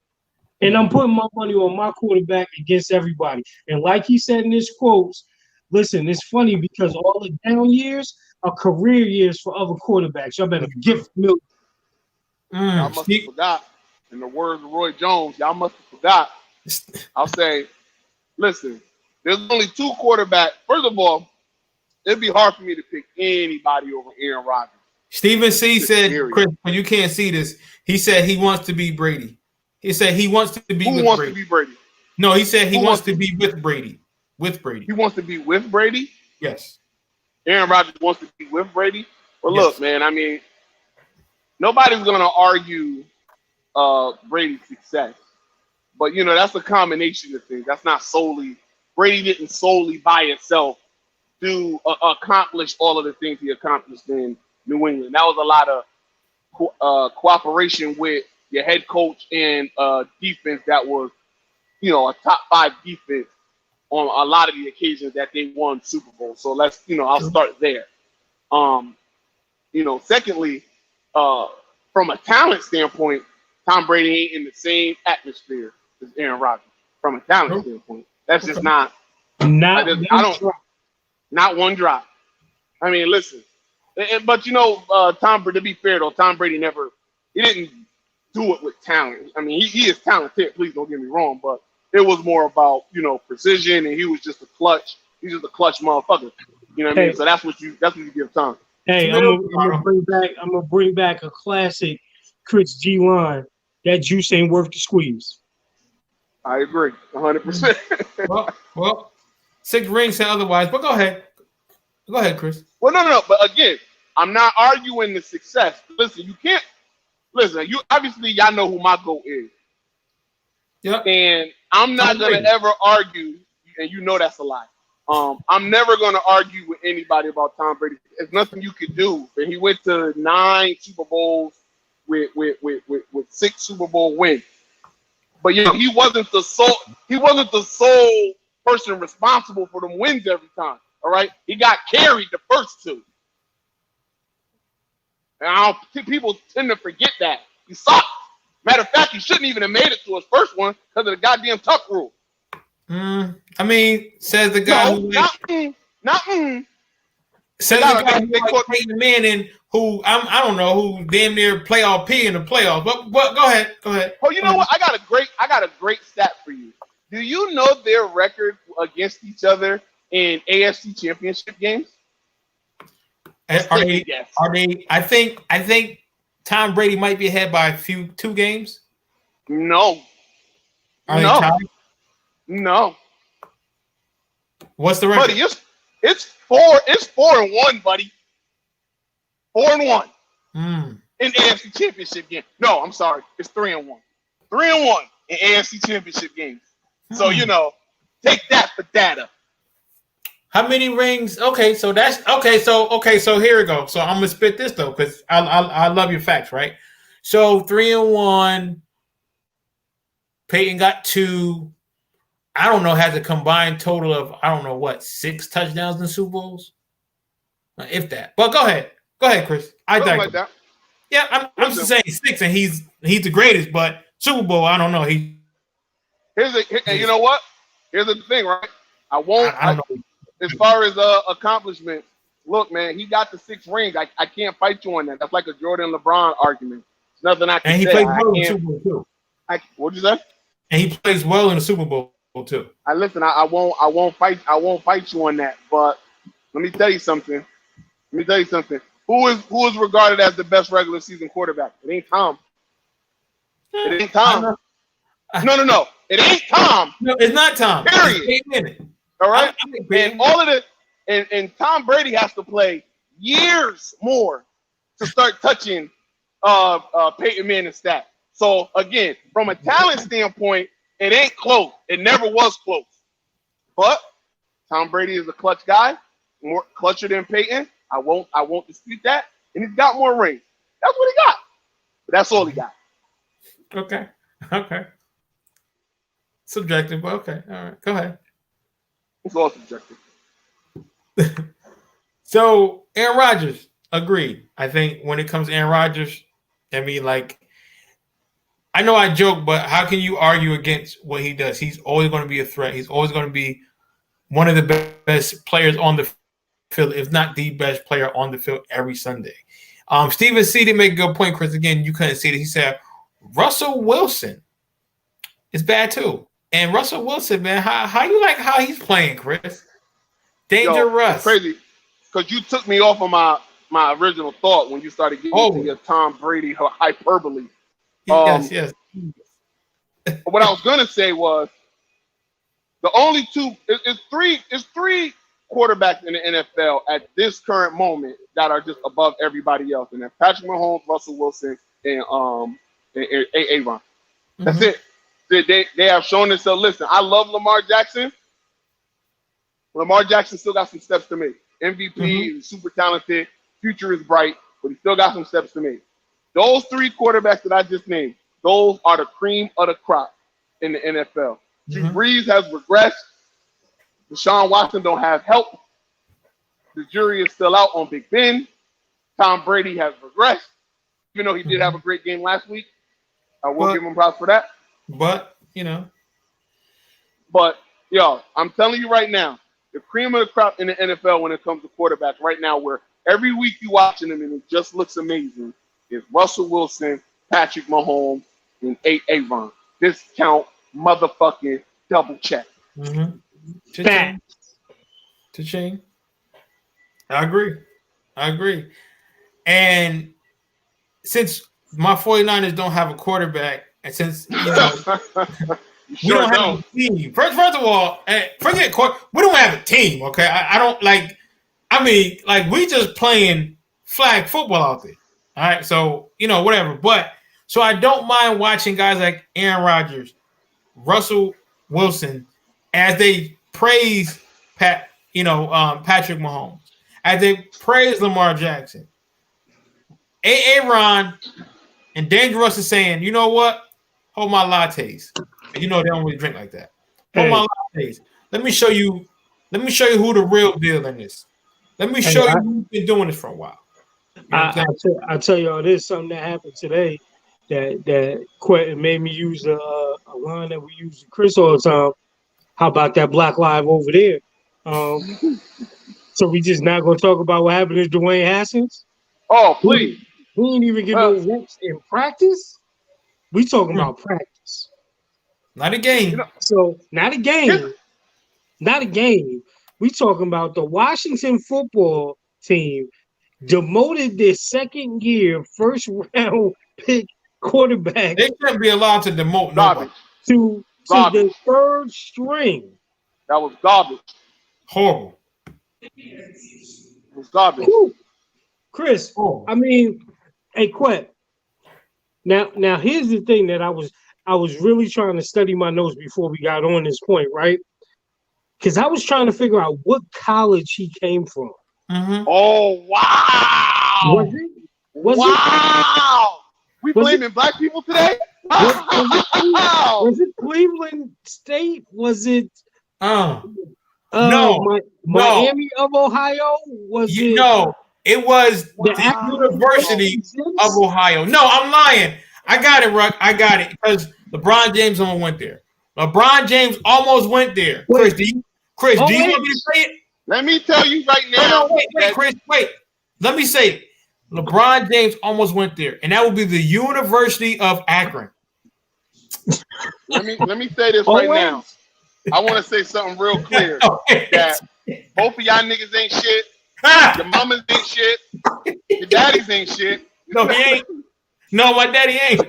[SPEAKER 4] And I'm putting my money on my quarterback against everybody. And like he said in his quotes, listen, it's funny because all the down years are career years for other quarterbacks. Y'all better give millions.
[SPEAKER 3] Y'all must have forgot. In the words of Roy Jones, y'all must have forgot. I'll say, listen, there's only 2 quarterbacks. First of all, it'd be hard for me to pick anybody over Aaron Rodgers.
[SPEAKER 9] Stephen C. said, Chris, you can't see this. He said he wants to be Brady. He said he wants to be
[SPEAKER 3] Who
[SPEAKER 9] with
[SPEAKER 3] wants
[SPEAKER 9] Brady.
[SPEAKER 3] to be Brady?
[SPEAKER 9] No, he said he wants to be with Brady. With Brady.
[SPEAKER 3] He wants to be with Brady?
[SPEAKER 9] Yes.
[SPEAKER 3] Aaron Rodgers wants to be with Brady? Well,
[SPEAKER 9] Yes.
[SPEAKER 3] Look, man, I mean, nobody's going to argue Brady's success. But, that's a combination of things. That's not solely – Brady didn't solely by itself accomplish all of the things he accomplished in New England. That was a lot of cooperation with your head coach and defense that was, a top 5 defense on a lot of the occasions that they won Super Bowl. So let's, I'll start there. Secondly, from a talent standpoint, Tom Brady ain't in the same atmosphere as Aaron Rodgers. From a talent standpoint, that's just not. Not one drop. I mean, listen, but Tom Brady. To be fair though, Tom Brady he didn't do it with talent. I mean, he is talented. Please don't get me wrong, but it was more about precision, and he was just a clutch. He's just a clutch motherfucker. You know what I mean? So that's what you give Tom.
[SPEAKER 4] Hey, I'm gonna bring back a classic Chris G line. That juice ain't worth the squeeze.
[SPEAKER 3] I agree, 100%.
[SPEAKER 9] Well, 6 rings said otherwise, but go ahead. Go ahead, Chris.
[SPEAKER 3] Well, no. But again, I'm not arguing the success. Listen, you can't. Listen, you obviously y'all know who my GOAT is.
[SPEAKER 9] Yep.
[SPEAKER 3] And I'm not gonna ever argue, and that's a lie. I'm never gonna argue with anybody about Tom Brady. There's nothing you could do. And he went to 9 Super Bowls with 6 Super Bowl wins. But he wasn't the sole person responsible for them wins every time. All right, he got carried the first 2. And people tend to forget that. He sucked. Matter of fact, he shouldn't even have made it to his first one because of the goddamn tuck rule.
[SPEAKER 9] I mean, says the guy who says the guy who Peyton Manning, who I don't know, who damn near playoff P in the playoffs. But go ahead.
[SPEAKER 3] Oh, you know what? I got a great stat for you. Do you know their record against each other in AFC Championship games?
[SPEAKER 9] Are they? I think Tom Brady might be ahead by 2 games.
[SPEAKER 3] No.
[SPEAKER 9] Are they tied?
[SPEAKER 3] No.
[SPEAKER 9] What's the record?
[SPEAKER 3] Buddy, it's 4-1, buddy. 4-1 in AFC Championship game. No, I'm sorry. It's 3-1. 3-1 in AFC Championship games. So take that for data.
[SPEAKER 9] How many rings? Okay, so that's okay. So here we go. So I'm gonna spit this though, because I love your facts, right? So 3-1. Peyton got 2. I don't know, has a combined total of 6 touchdowns in Super Bowls, if that. But go ahead, Chris. I think like that. Yeah, I'm just saying 6, and he's the greatest. But Super Bowl, I don't know. And
[SPEAKER 3] you know what? Here's the thing, right? I don't know. As far as accomplishments, look, man, he got the 6 rings. I can't fight you on that. That's like a Jordan LeBron argument. There's nothing I can say.
[SPEAKER 9] And he plays well in the Super Bowl too.
[SPEAKER 3] What'd you say?
[SPEAKER 9] And he plays well in the Super Bowl too.
[SPEAKER 3] Listen, I won't fight you on that. But let me tell you something. Who is regarded as the best regular season quarterback? It ain't Tom. No. It ain't Tom.
[SPEAKER 9] No, it's not Tom.
[SPEAKER 3] Period. All right. And all of it, and Tom Brady has to play years more to start touching Peyton Manning's stat. So again, from a talent standpoint, it ain't close. It never was close. But Tom Brady is a clutch guy, more clutcher than Peyton. I won't dispute that. And he's got more rings. That's what he got. But that's all he got.
[SPEAKER 9] Okay. Subjective, but okay. All right. Go ahead.
[SPEAKER 3] It's all subjective.
[SPEAKER 9] So Aaron Rodgers, agreed. I think when it comes to Aaron Rodgers, I mean, like, I know I joke, but how can you argue against what he does? He's always going to be a threat. He's always going to be one of the best players on the field, if not the best player on the field every Sunday. Stephen C. did make a good point, Chris. Again, you couldn't see it. He said Russell Wilson is bad too. And Russell Wilson, man, how you like how he's playing, Chris? Dangerous.
[SPEAKER 3] It's crazy. Because you took me off of my original thought when you started getting into your Tom Brady hyperbole.
[SPEAKER 9] Yes.
[SPEAKER 3] What I was gonna say was the only it's three quarterbacks in the NFL at this current moment that are just above everybody else, and that's Patrick Mahomes, Russell Wilson, and Aaron. That's it. They have shown themselves. Listen, I love Lamar Jackson. Lamar Jackson still got some steps to make. MVP, super talented, future is bright, but he still got some steps to make. Those 3 quarterbacks that I just named, those are the cream of the crop in the NFL. Drew Brees has regressed. Deshaun Watson don't have help. The jury is still out on Big Ben. Tom Brady has regressed, even though he did have a great game last week. I will give him props for that.
[SPEAKER 9] But,
[SPEAKER 3] But, yo, I'm telling you right now, the cream of the crop in the NFL when it comes to quarterbacks right now, where every week you watching them and it just looks amazing, is Russell Wilson, Patrick Mahomes, and Aaron. Discount motherfucking double check.
[SPEAKER 9] Cha-ching. Cha-ching. I agree. And since my 49ers don't have a quarterback, and since we don't have a team. First of all, forget we don't have a team, okay? I don't like. I mean, like we just playing flag football out there. All right, so whatever. But so I don't mind watching guys like Aaron Rodgers, Russell Wilson, as they praise Patrick Mahomes, as they praise Lamar Jackson. Aaron and Dangerous is saying, you know what? Hold my lattes. And they don't really drink like that. Hold my lattes. Let me show you who the real deal in this. Let me show you who's been doing this for a while.
[SPEAKER 4] I tell y'all, there's something that happened today that made me use a line that we use to Chris all the time. How about that Black Live over there? So we just not gonna talk about what happened to Dwayne Haskins?
[SPEAKER 3] Oh, please.
[SPEAKER 4] He ain't even get no reps in practice. We talking about practice.
[SPEAKER 9] Not a game.
[SPEAKER 4] So not a game. Not a game. We talking about the Washington football team demoted their second year first round pick quarterback.
[SPEAKER 9] They shouldn't be allowed to demote nobody.
[SPEAKER 4] To the third string.
[SPEAKER 3] That was garbage.
[SPEAKER 9] Horrible.
[SPEAKER 3] It was garbage.
[SPEAKER 4] Ooh. Chris, I mean, hey, Quet. Now here's the thing that I was really trying to study my notes before we got on this point, right? Because I was trying to figure out what college he came from.
[SPEAKER 9] Mm-hmm.
[SPEAKER 3] Oh, wow.
[SPEAKER 4] Was
[SPEAKER 3] it? We blaming black people today?
[SPEAKER 4] Was it Cleveland State? Was it Miami of Ohio?
[SPEAKER 9] No, it was the University of Ohio. No, I'm lying. I got it, Ruck. I got it because LeBron James almost went there. LeBron James almost went there. Chris, do you want me to say it?
[SPEAKER 3] Let me tell you right now.
[SPEAKER 9] No, wait, Chris, wait. Let me say it. LeBron James almost went there, and that would be the University of Akron.
[SPEAKER 3] Let me say this right now. I want to say something real clear. That both of y'all niggas ain't shit. Your mamas ain't shit. Your daddies ain't shit.
[SPEAKER 9] No, he ain't. No, my daddy ain't.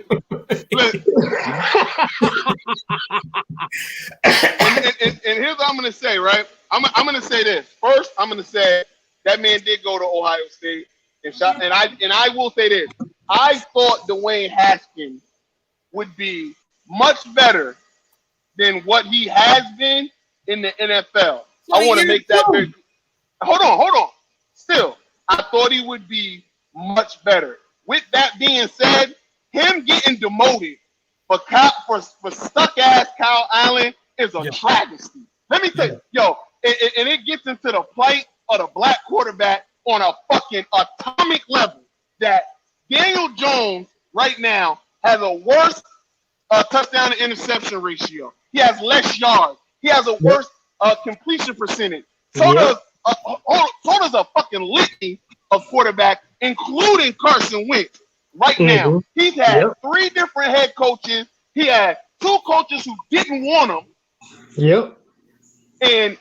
[SPEAKER 3] and here's what I'm gonna say, right? I'm gonna say this. First, I'm gonna say that man did go to Ohio State and I will say this. I thought Dwayne Haskins would be much better than what he has been in the NFL. I want to make that very. Hold on. Still, I thought he would be much better. With that being said, him getting demoted for stuck ass Kyle Allen is a travesty. Let me tell you, and it gets into the plight of the black quarterback on a fucking atomic level. That Daniel Jones right now has a worse touchdown to interception ratio. He has less yards. He has a worse completion percentage. So does a fucking litany of quarterbacks, including Carson Wentz. Right now, he's had 3 different head coaches. He had 2 coaches who didn't want him.
[SPEAKER 4] Yep.
[SPEAKER 3] And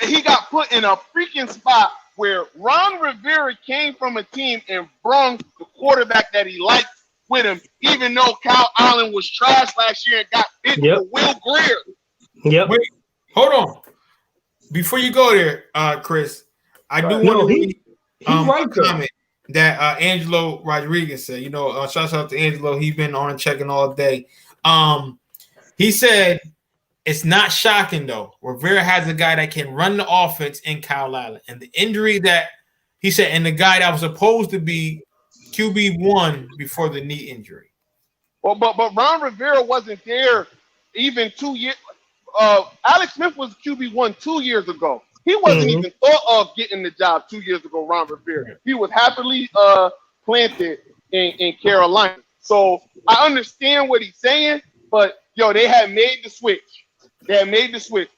[SPEAKER 3] he got put in a freaking spot where Ron Rivera came from a team and brung the quarterback that he liked with him, even though Kyle Allen was trash last year and got bit for Will Greer.
[SPEAKER 4] Yep.
[SPEAKER 9] Wait, hold on. Before you go there, Chris, I do want to read a comment that Angelo Rodriguez said. Shout out to Angelo. He's been on checking all day. He said, it's not shocking, though. Rivera has a guy that can run the offense in Kyle Allen. And the injury that he said, and the guy that was supposed to be QB1 before the knee injury.
[SPEAKER 3] Well, but Ron Rivera wasn't there even 2 years. Alex Smith was QB1 2 years ago. He wasn't even thought of getting the job 2 years ago, Ron Rivera. He was happily planted in Carolina. So I understand what he's saying, but, they had made the switch.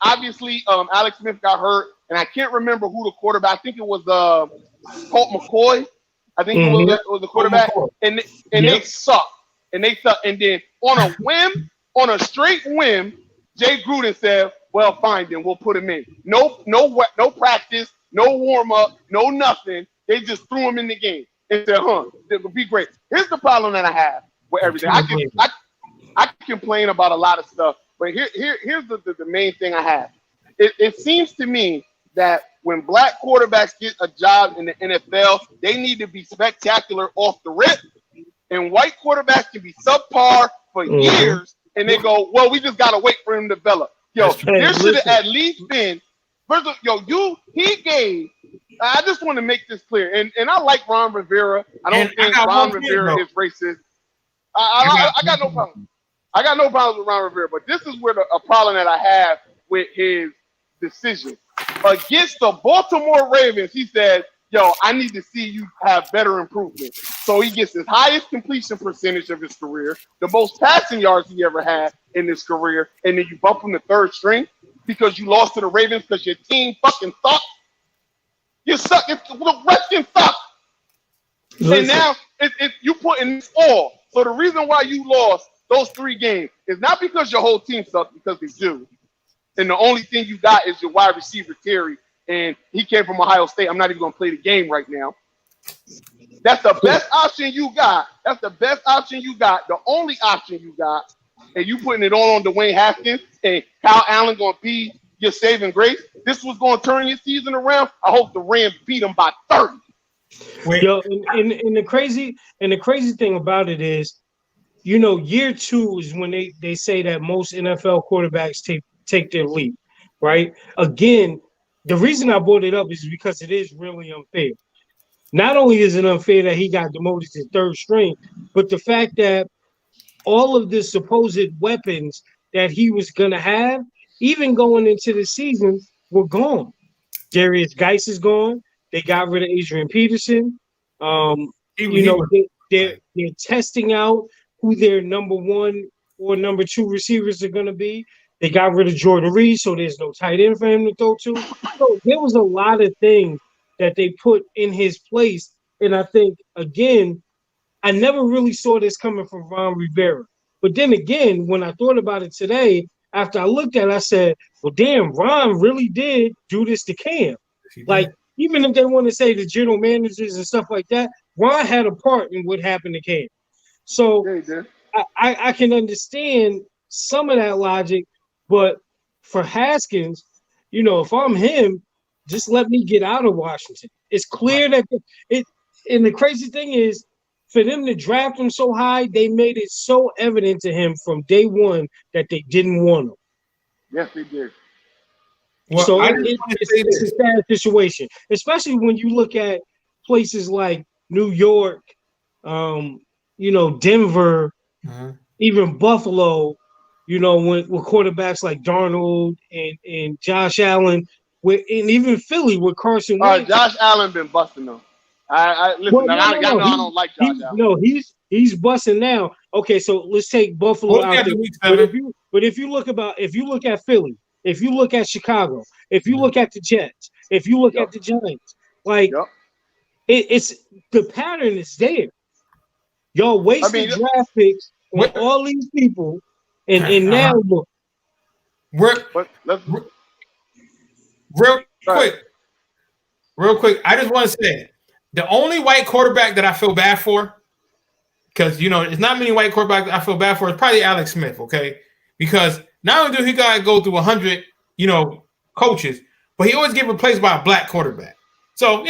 [SPEAKER 3] Obviously, Alex Smith got hurt, and I can't remember who the quarterback. I think it was Colt McCoy. I think it was the quarterback. And they sucked. And then on a straight whim, Jay Gruden said, well, fine, then we'll put him in. No practice, no warm-up, no nothing. They just threw him in the game and said, it would be great. Here's the problem that I have with everything. I can complain about a lot of stuff, but here's the main thing I have. It seems to me that when black quarterbacks get a job in the NFL, they need to be spectacular off the rip, and white quarterbacks can be subpar for years, and they go, well, we just got to wait for him to develop. There should have at least been, first of all, I just want to make this clear, and I like Ron Rivera. I don't think Ron Rivera is racist. I got no problem. I got no problems with Ron Rivera, but this is where a problem that I have with his decision. Against the Baltimore Ravens, he said, I need to see you have better improvement. So he gets his highest completion percentage of his career, the most passing yards he ever had in his career, and then you bump him to third string because you lost to the Ravens because your team fucking sucks. You suck. The Redskins suck. And now you put in this all. So the reason why you lost those 3 games is not because your whole team sucks, because they do. And the only thing you got is your wide receiver, Terry, and he came from Ohio State. I'm not even going to play the game right now. That's the best option you got. The only option you got, and you putting it all on Dwayne Haskins and Kyle Allen going to be your saving grace. This was going to turn your season around. I hope the Rams beat them by 30.
[SPEAKER 4] And the crazy thing about it is, year 2 is when they say that most NFL quarterbacks take their leap, right? Again, the reason I brought it up is because it is really unfair. Not only is it unfair that he got demoted to third string, but the fact that all of the supposed weapons that he was going to have, even going into the season, were gone. Darius Geis is gone. They got rid of Adrian Peterson. They're testing out who their number 1 or number 2 receivers are going to be. They got rid of Jordan Reed, so there's no tight end for him to throw to. So there was a lot of things that they put in his place. And I think, again, I never really saw this coming from Ron Rivera. But then again, when I thought about it today, after I looked at it, I said, well, damn, Ron really did do this to Cam. Like, even if they want to say the general managers and stuff like that, Ron had a part in what happened to Cam. So I can understand some of that logic, but for Haskins, if I'm him, just let me get out of Washington. It's clear that and the crazy thing is, for them to draft him so high, they made it so evident to him from day one that they didn't want him.
[SPEAKER 3] Yes, they did.
[SPEAKER 9] Well,
[SPEAKER 4] so it's a sad situation, especially when you look at places like New York, Denver, even Buffalo, with quarterbacks like Darnold and Josh Allen, and even Philly with Carson Wentz.
[SPEAKER 3] Josh Allen been busting them. I don't like Josh Allen.
[SPEAKER 4] No, he's busting now. Okay, so let's take Buffalo out there. But if you look at Philly, if you look at Chicago, if you look at the Jets, if you look at the Giants, it's the pattern is there. Y'all wasted draft picks on all these people, and now look.
[SPEAKER 9] Real quick, I just want to say the only white quarterback that I feel bad for, because there's not many white quarterbacks that I feel bad for, is probably Alex Smith, okay? Because not only do he gotta go through 100, coaches, but he always get replaced by a black quarterback. So,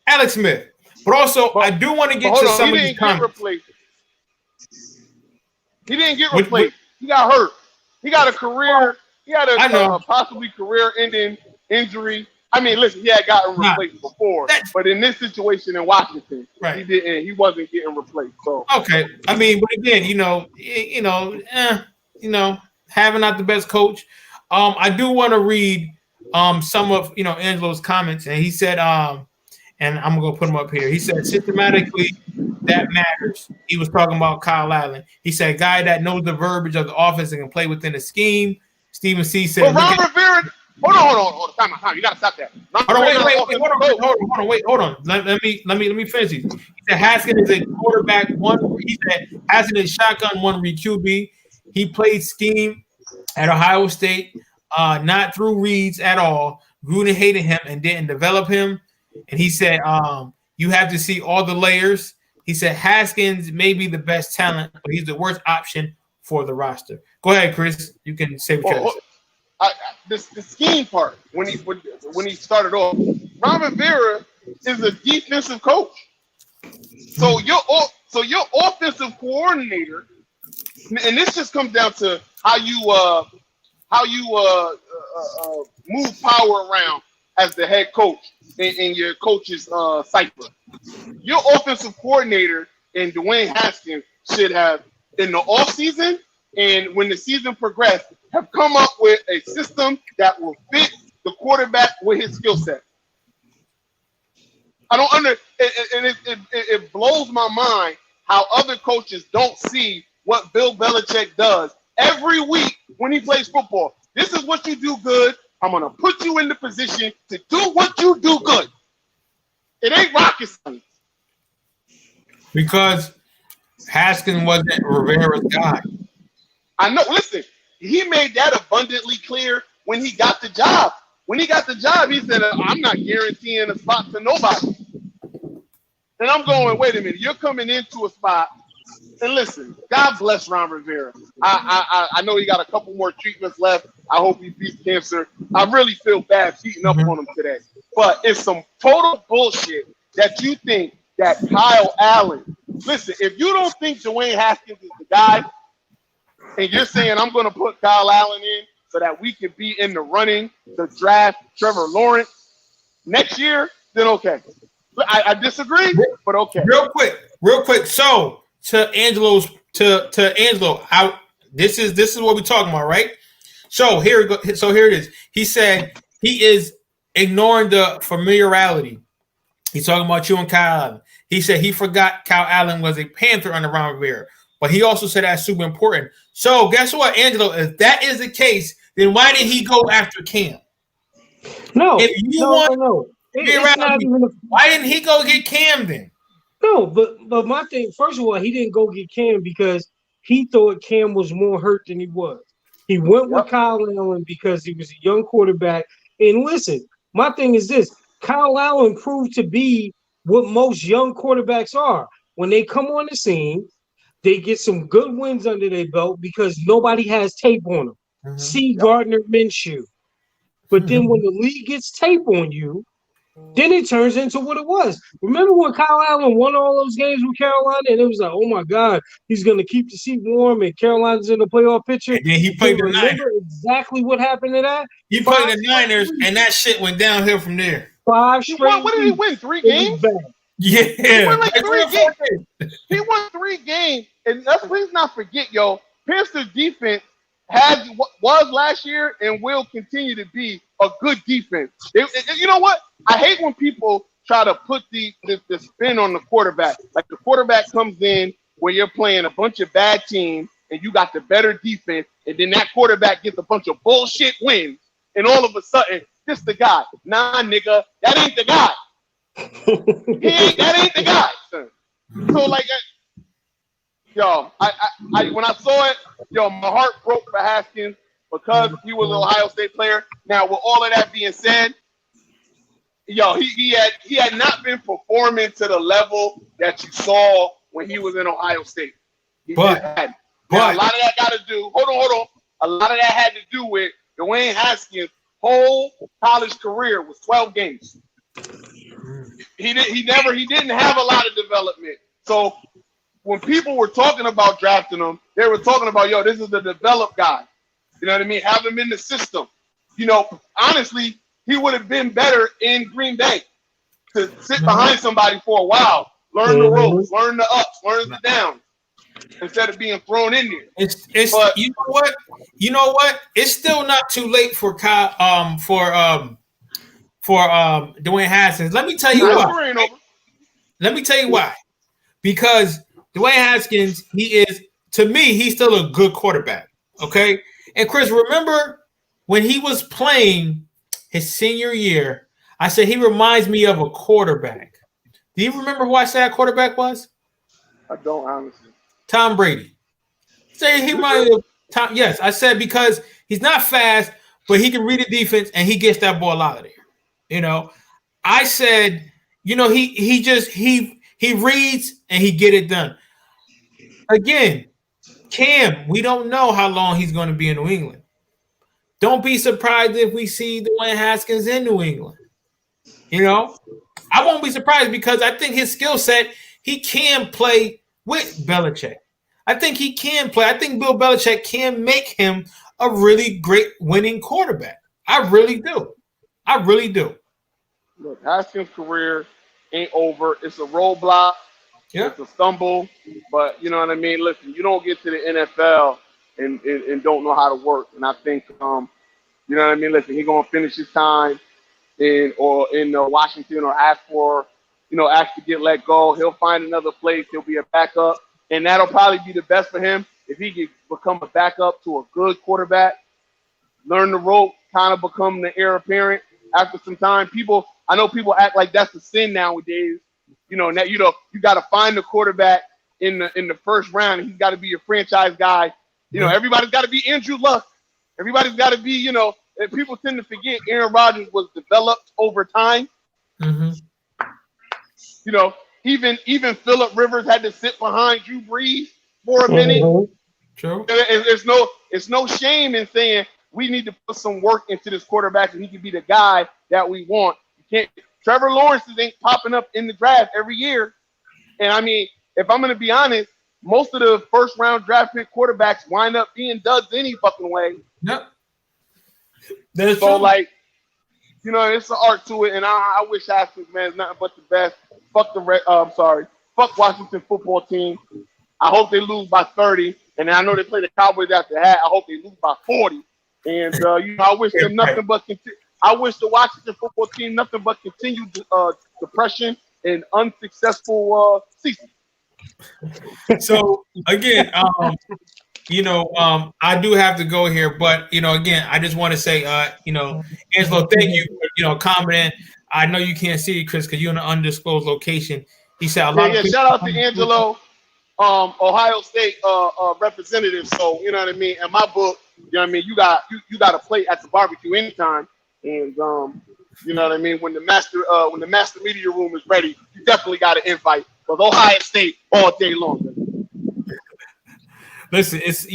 [SPEAKER 9] Alex Smith. But also, I do want to get to some of these comments.
[SPEAKER 3] He didn't get replaced. He got hurt. He got a career. He had a possibly career-ending injury. I mean, listen, he had gotten replaced before, but in this situation in Washington, he didn't. He wasn't getting replaced. So
[SPEAKER 9] okay, I mean, but again, having not the best coach. I do want to read some of Angelo's comments, and he said, and I'm gonna put him up here. He said, systematically, that matters. He was talking about Kyle Allen. He said, guy that knows the verbiage of the offense and can play within the scheme. Stephen C. said,
[SPEAKER 3] But Ron Rivera, hold on, time. You gotta stop that.
[SPEAKER 9] Hold on. Let me finish these. He said Haskins is a quarterback one. He said Haskins is shotgun 1 read QB. He played scheme at Ohio State, not through reads at all. Gruden hated him and didn't develop him. And he said, you have to see all the layers. He said Haskins may be the best talent, but he's the worst option for the roster. Go ahead, Chris. You can say what you have to say.
[SPEAKER 3] The scheme part, when he started off, Ron Rivera is a defensive coach. So your offensive coordinator, and this just comes down to how you move power around as the head coach in your coach's cipher. Your offensive coordinator and Dwayne Haskins should have, in the offseason and when the season progressed, have come up with a system that will fit the quarterback with his skill set. It blows my mind how other coaches don't see what Bill Belichick does every week when he plays football. This is what you do good. I'm going to put you in the position to do what you do good. It ain't rocket science.
[SPEAKER 9] Because Haskins wasn't Rivera's guy.
[SPEAKER 3] I know. Listen, he made that abundantly clear when he got the job. When he got the job, he said, I'm not guaranteeing a spot to nobody. And I'm going, wait a minute, you're coming into a spot. And listen, God bless Ron Rivera. I know he got a couple more treatments left. I hope he beats cancer. I really feel bad beating up on him today. But it's some total bullshit that you think that Kyle Allen. Listen, if you don't think Dwayne Haskins is the guy, and you're saying I'm going to put Kyle Allen in so that we can be in the running to draft Trevor Lawrence next year, then okay. I disagree, but okay.
[SPEAKER 9] Real quick. So to Angelo, this is what we're talking about, right? So here it is. He said he is ignoring the familiarity. He's talking about you and Kyle Allen. He said he forgot Kyle Allen was a Panther under Ron Rivera, but he also said that's super important. So guess what, Angelo? If that is the case, then why did he go after Cam?
[SPEAKER 4] No.
[SPEAKER 9] Why didn't he go get Cam then?
[SPEAKER 4] No, but my thing, first of all, he didn't go get Cam because he thought Cam was more hurt than he was. He went with Kyle Allen because he was a young quarterback. And listen, my thing is this. Kyle Allen proved to be what most young quarterbacks are. When they come on the scene, they get some good wins under their belt because nobody has tape on them. Mm-hmm. See Gardner Minshew. But then when the league gets tape on you, then it turns into what it was. Remember when Kyle Allen won all those games with Carolina, and it was like, oh my God, he's going to keep the seat warm, and Carolina's in the playoff picture.
[SPEAKER 9] And then he played the Niners.
[SPEAKER 4] Exactly what happened to that?
[SPEAKER 9] He played the Niners, and that shit went downhill from there.
[SPEAKER 4] 5 straight.
[SPEAKER 3] What did he win? 3 games?
[SPEAKER 9] Yeah.
[SPEAKER 3] He won like 3 games. He won 3 games, and let's please not forget, Panthers defense was last year and will continue to be a good defense. You know what? I hate when people try to put the spin on the quarterback. Like the quarterback comes in where you're playing a bunch of bad teams and you got the better defense, and then that quarterback gets a bunch of bullshit wins, and all of a sudden, this the guy. Nah, nigga, that ain't the guy. That ain't the guy, son. So like, I when I saw it, my heart broke for Haskins because he was an Ohio State player. Now, with all of that being said, he had not been performing to the level that you saw when he was in Ohio State. But a lot of that got to do. Hold on. A lot of that had to do with Dwayne Haskins' whole college career was 12 games. He didn't have a lot of development. So when people were talking about drafting him, they were talking about, this is the developed guy. You know what I mean? Have him in the system. Honestly, he would have been better in Green Bay to sit behind somebody for a while, learn the ropes, learn the ups, learn the downs. instead of being thrown in there.
[SPEAKER 9] It's
[SPEAKER 3] But-
[SPEAKER 9] you know what? It's still not too late for Dwayne Haskins. Let me tell you why. Let me tell you why. Because Dwayne Haskins, to me, he's still a good quarterback. Okay. And Chris, remember when he was playing his senior year, I said he reminds me of a quarterback. Do you remember who I said that quarterback was?
[SPEAKER 3] I don't honestly.
[SPEAKER 9] Tom Brady. Say he reminds me of Tom. Yes, I said because he's not fast, but he can read the defense and he gets that ball out of there. You know, I said, you know, he reads and he get it done. Again, Cam, we don't know how long he's going to be in New England. Don't be surprised if we see Dwayne Haskins in New England. You know, I won't be surprised because I think his skill set, he can play with Belichick. I think he can play. I think Bill Belichick can make him a really great winning quarterback. I really do. I really do.
[SPEAKER 3] Look, Haskins' career ain't over. It's a roadblock.
[SPEAKER 9] Yeah.
[SPEAKER 3] It's a stumble. But, you know what I mean? Listen, you don't get to the NFL and don't know how to work. And I think, you know what I mean? Listen, he's going to finish his time in Washington or ask to get let go. He'll find another place. He'll be a backup. And that'll probably be the best for him if he can become a backup to a good quarterback, learn the rope, kind of become the heir apparent after some time. I know people act like that's a sin nowadays. You know, you got to find the quarterback in the first round. And he's got to be a franchise guy. You know, everybody's got to be Andrew Luck. Everybody's got to be, you know, and people tend to forget Aaron Rodgers was developed over time.
[SPEAKER 9] Mm-hmm.
[SPEAKER 3] You know, even Phillip Rivers had to sit behind Drew Brees for a minute.
[SPEAKER 9] True.
[SPEAKER 3] It's no shame in saying we need to put some work into this quarterback and he can be the guy that we want. You can't. Trevor Lawrence ain't popping up in the draft every year. And I mean, if I'm going to be honest, most of the first round draft pick quarterbacks wind up being duds any fucking way.
[SPEAKER 9] Yep. That's
[SPEAKER 3] so,
[SPEAKER 9] true.
[SPEAKER 3] like, you know, it's an art to it. And I wish Haskins, man, is nothing but the best. Fuck Washington football team. I hope they lose by 30. And I know they play the Cowboys after that. I hope they lose by 40. And, you know, I wish them nothing but I wish the Washington football team nothing but continued depression and unsuccessful season.
[SPEAKER 9] So again, you know, I do have to go here, but you know, again, I just want to say, you know, Angelo, thank you for, you know, commenting. I know you can't see it, Chris, because you're in an undisclosed location. He said a lot of people.
[SPEAKER 3] Shout out to Angelo, Ohio State representative. So you know what I mean. In my book, you know what I mean. You got a plate at the barbecue anytime. And you know what I mean. When the master media room is ready, you definitely got an invite. But Ohio State all day long.
[SPEAKER 9] Listen, it's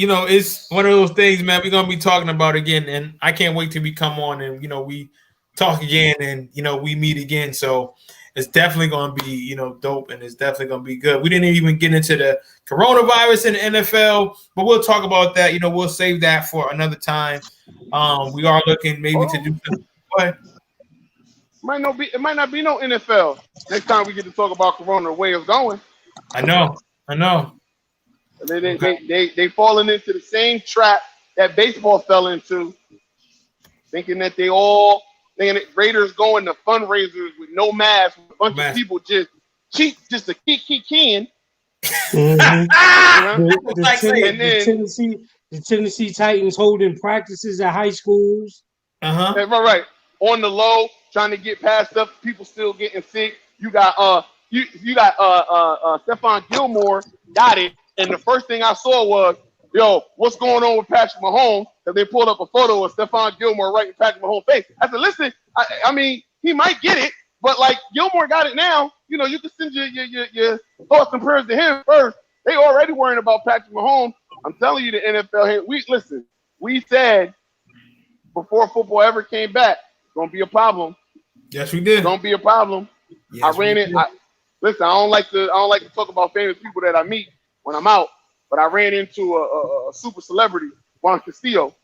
[SPEAKER 9] one of those things, man. We're gonna be talking about again, and I can't wait till we come on and you know we talk again, and you know we meet again. So it's definitely gonna be dope, and it's definitely gonna be good. We didn't even get into the coronavirus in the NFL, but we'll talk about that. You know, we'll save that for another time. We are looking maybe to do something. What?
[SPEAKER 3] It might not be no NFL next time we get to talk about Corona, the way it's going.
[SPEAKER 9] I know.
[SPEAKER 3] They falling into the same trap that baseball fell into, thinking that Raiders going to fundraisers with no mask, with a bunch of people just cheat just to keep keying.
[SPEAKER 4] The Tennessee Titans holding practices at high schools.
[SPEAKER 3] Right. On the low, trying to get past stuff. People still getting sick. You got Stephon Gilmore got it, and the first thing I saw was, yo, what's going on with Patrick Mahomes? Because they pulled up a photo of Stephon Gilmore right in Patrick Mahomes' face. I said, listen, I mean, he might get it, but like Gilmore got it now. You know, you can send your thoughts and prayers to him first. They already worrying about Patrick Mahomes. I'm telling you, the NFL. We said before football ever came back, it's gonna be a problem.
[SPEAKER 9] Yes, we did.
[SPEAKER 3] It's gonna be a problem.
[SPEAKER 9] Yes,
[SPEAKER 3] I ran it. Listen, I don't like to talk about famous people that I meet when I'm out, but I ran into a super celebrity, Juan Castillo,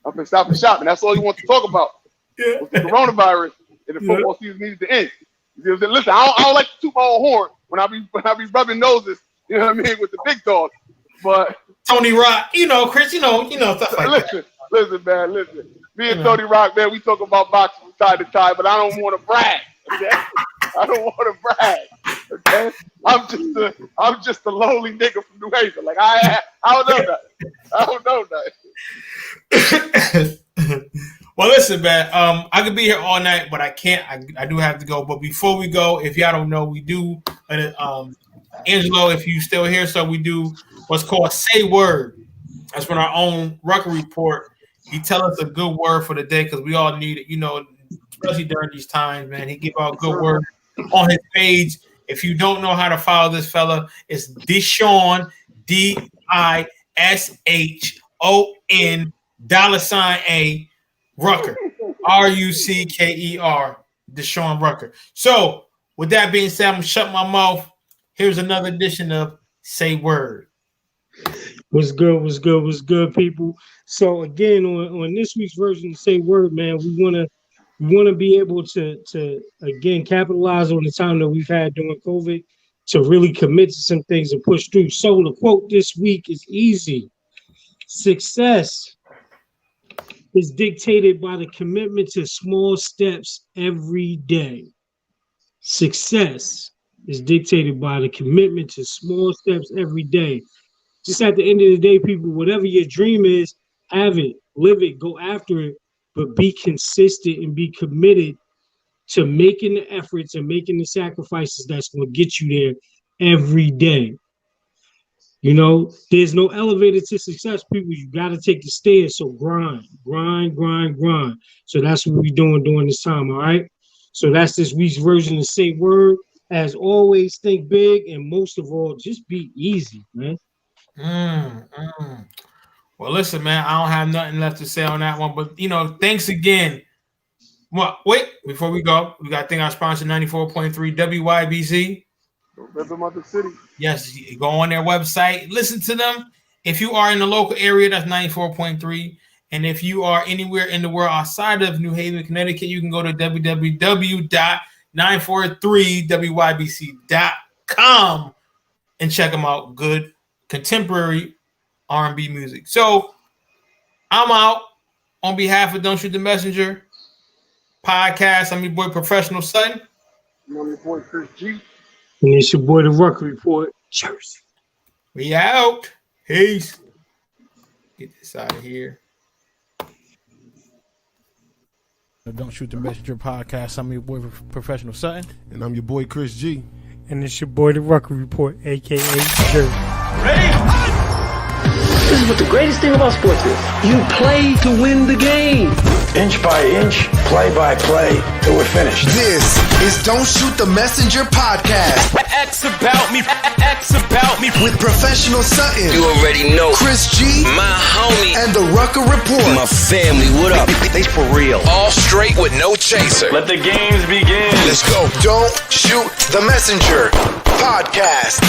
[SPEAKER 3] up in Stop and Shop, and that's all he wants to talk about.
[SPEAKER 9] Yeah.
[SPEAKER 3] Was the coronavirus and the football season needed to end. Listen, I don't like to toot my own horn when I be rubbing noses, you know what I mean, with the big dogs. But
[SPEAKER 9] Tony Rock, Chris, stuff like that.
[SPEAKER 3] Listen, man. Me and Tony Rock, man, we talk about boxing from time to time, but I don't want to brag. Okay? I don't want to brag. Okay, I'm just a lowly nigga from New Haven. Like I don't know nothing.
[SPEAKER 9] Well, listen, man. I could be here all night, but I can't. I do have to go. But before we go, if y'all don't know, we do. Angelo, if you still here, so we do what's called Say Word. That's when our own Rucker Report. He tell us a good word for the day because we all need it, especially during these times, man. He give out good word on his page. If you don't know how to follow this fella, it's Dishon, DISHON $A Rucker, RUCKER, Deshaun Rucker. So, with that being said, I'm gonna shut my mouth. Here's another edition of Say Word.
[SPEAKER 4] What's good, people? So again, on this week's version of Say Word, man, we want to be able to again capitalize on the time that we've had during COVID to really commit to some things and push through. So the quote this week is easy. Success is dictated by the commitment to small steps every day. Success is dictated by the commitment to small steps every day. Just at the end of the day, people, whatever your dream is, have it, live it, go after it, but be consistent and be committed to making the efforts and making the sacrifices that's going to get you there every day. There's no elevator to success, people. You got to take the stairs. So grind. So that's what we're doing during this time, all right? So that's this week's version of Say Word. As always, think big, and most of all, just be easy, man.
[SPEAKER 9] Well, listen, man, I don't have nothing left to say on that one, but thanks again. Well, wait, before we go, we got to thank our sponsor, 94.3 WYBC.
[SPEAKER 3] Rhythm of the City.
[SPEAKER 9] Yes, you go on their website, listen to them. If you are in the local area, that's 94.3. And if you are anywhere in the world outside of New Haven, Connecticut, you can go to www.943wybc.com and check them out. Good contemporary R&B music. So I'm out on behalf of Don't Shoot the Messenger podcast. I'm your boy, Professional Sutton.
[SPEAKER 3] I'm your boy, Chris G.
[SPEAKER 4] And it's your boy, the Rucker Report. Cheers.
[SPEAKER 9] We out. Peace. Get this out of here.
[SPEAKER 2] Don't Shoot the Messenger podcast. I'm your boy, Professional Sutton.
[SPEAKER 8] And I'm your boy, Chris G.
[SPEAKER 4] And it's your boy, the Rucker Report, a.k.a. Jerry.
[SPEAKER 5] Ready? This is what the greatest thing about sports is. You play to win the game. Inch by inch, play by play, till we're finished.
[SPEAKER 6] This is Don't Shoot the Messenger podcast.
[SPEAKER 7] X about me.
[SPEAKER 6] With Professional Sutton.
[SPEAKER 7] You already know.
[SPEAKER 6] Chris G.
[SPEAKER 7] My homie.
[SPEAKER 6] And the Rucker Report.
[SPEAKER 7] My family, what up?
[SPEAKER 5] They for real.
[SPEAKER 7] All straight with no chaser.
[SPEAKER 5] Let the games begin.
[SPEAKER 6] Let's go. Don't Shoot the Messenger podcast.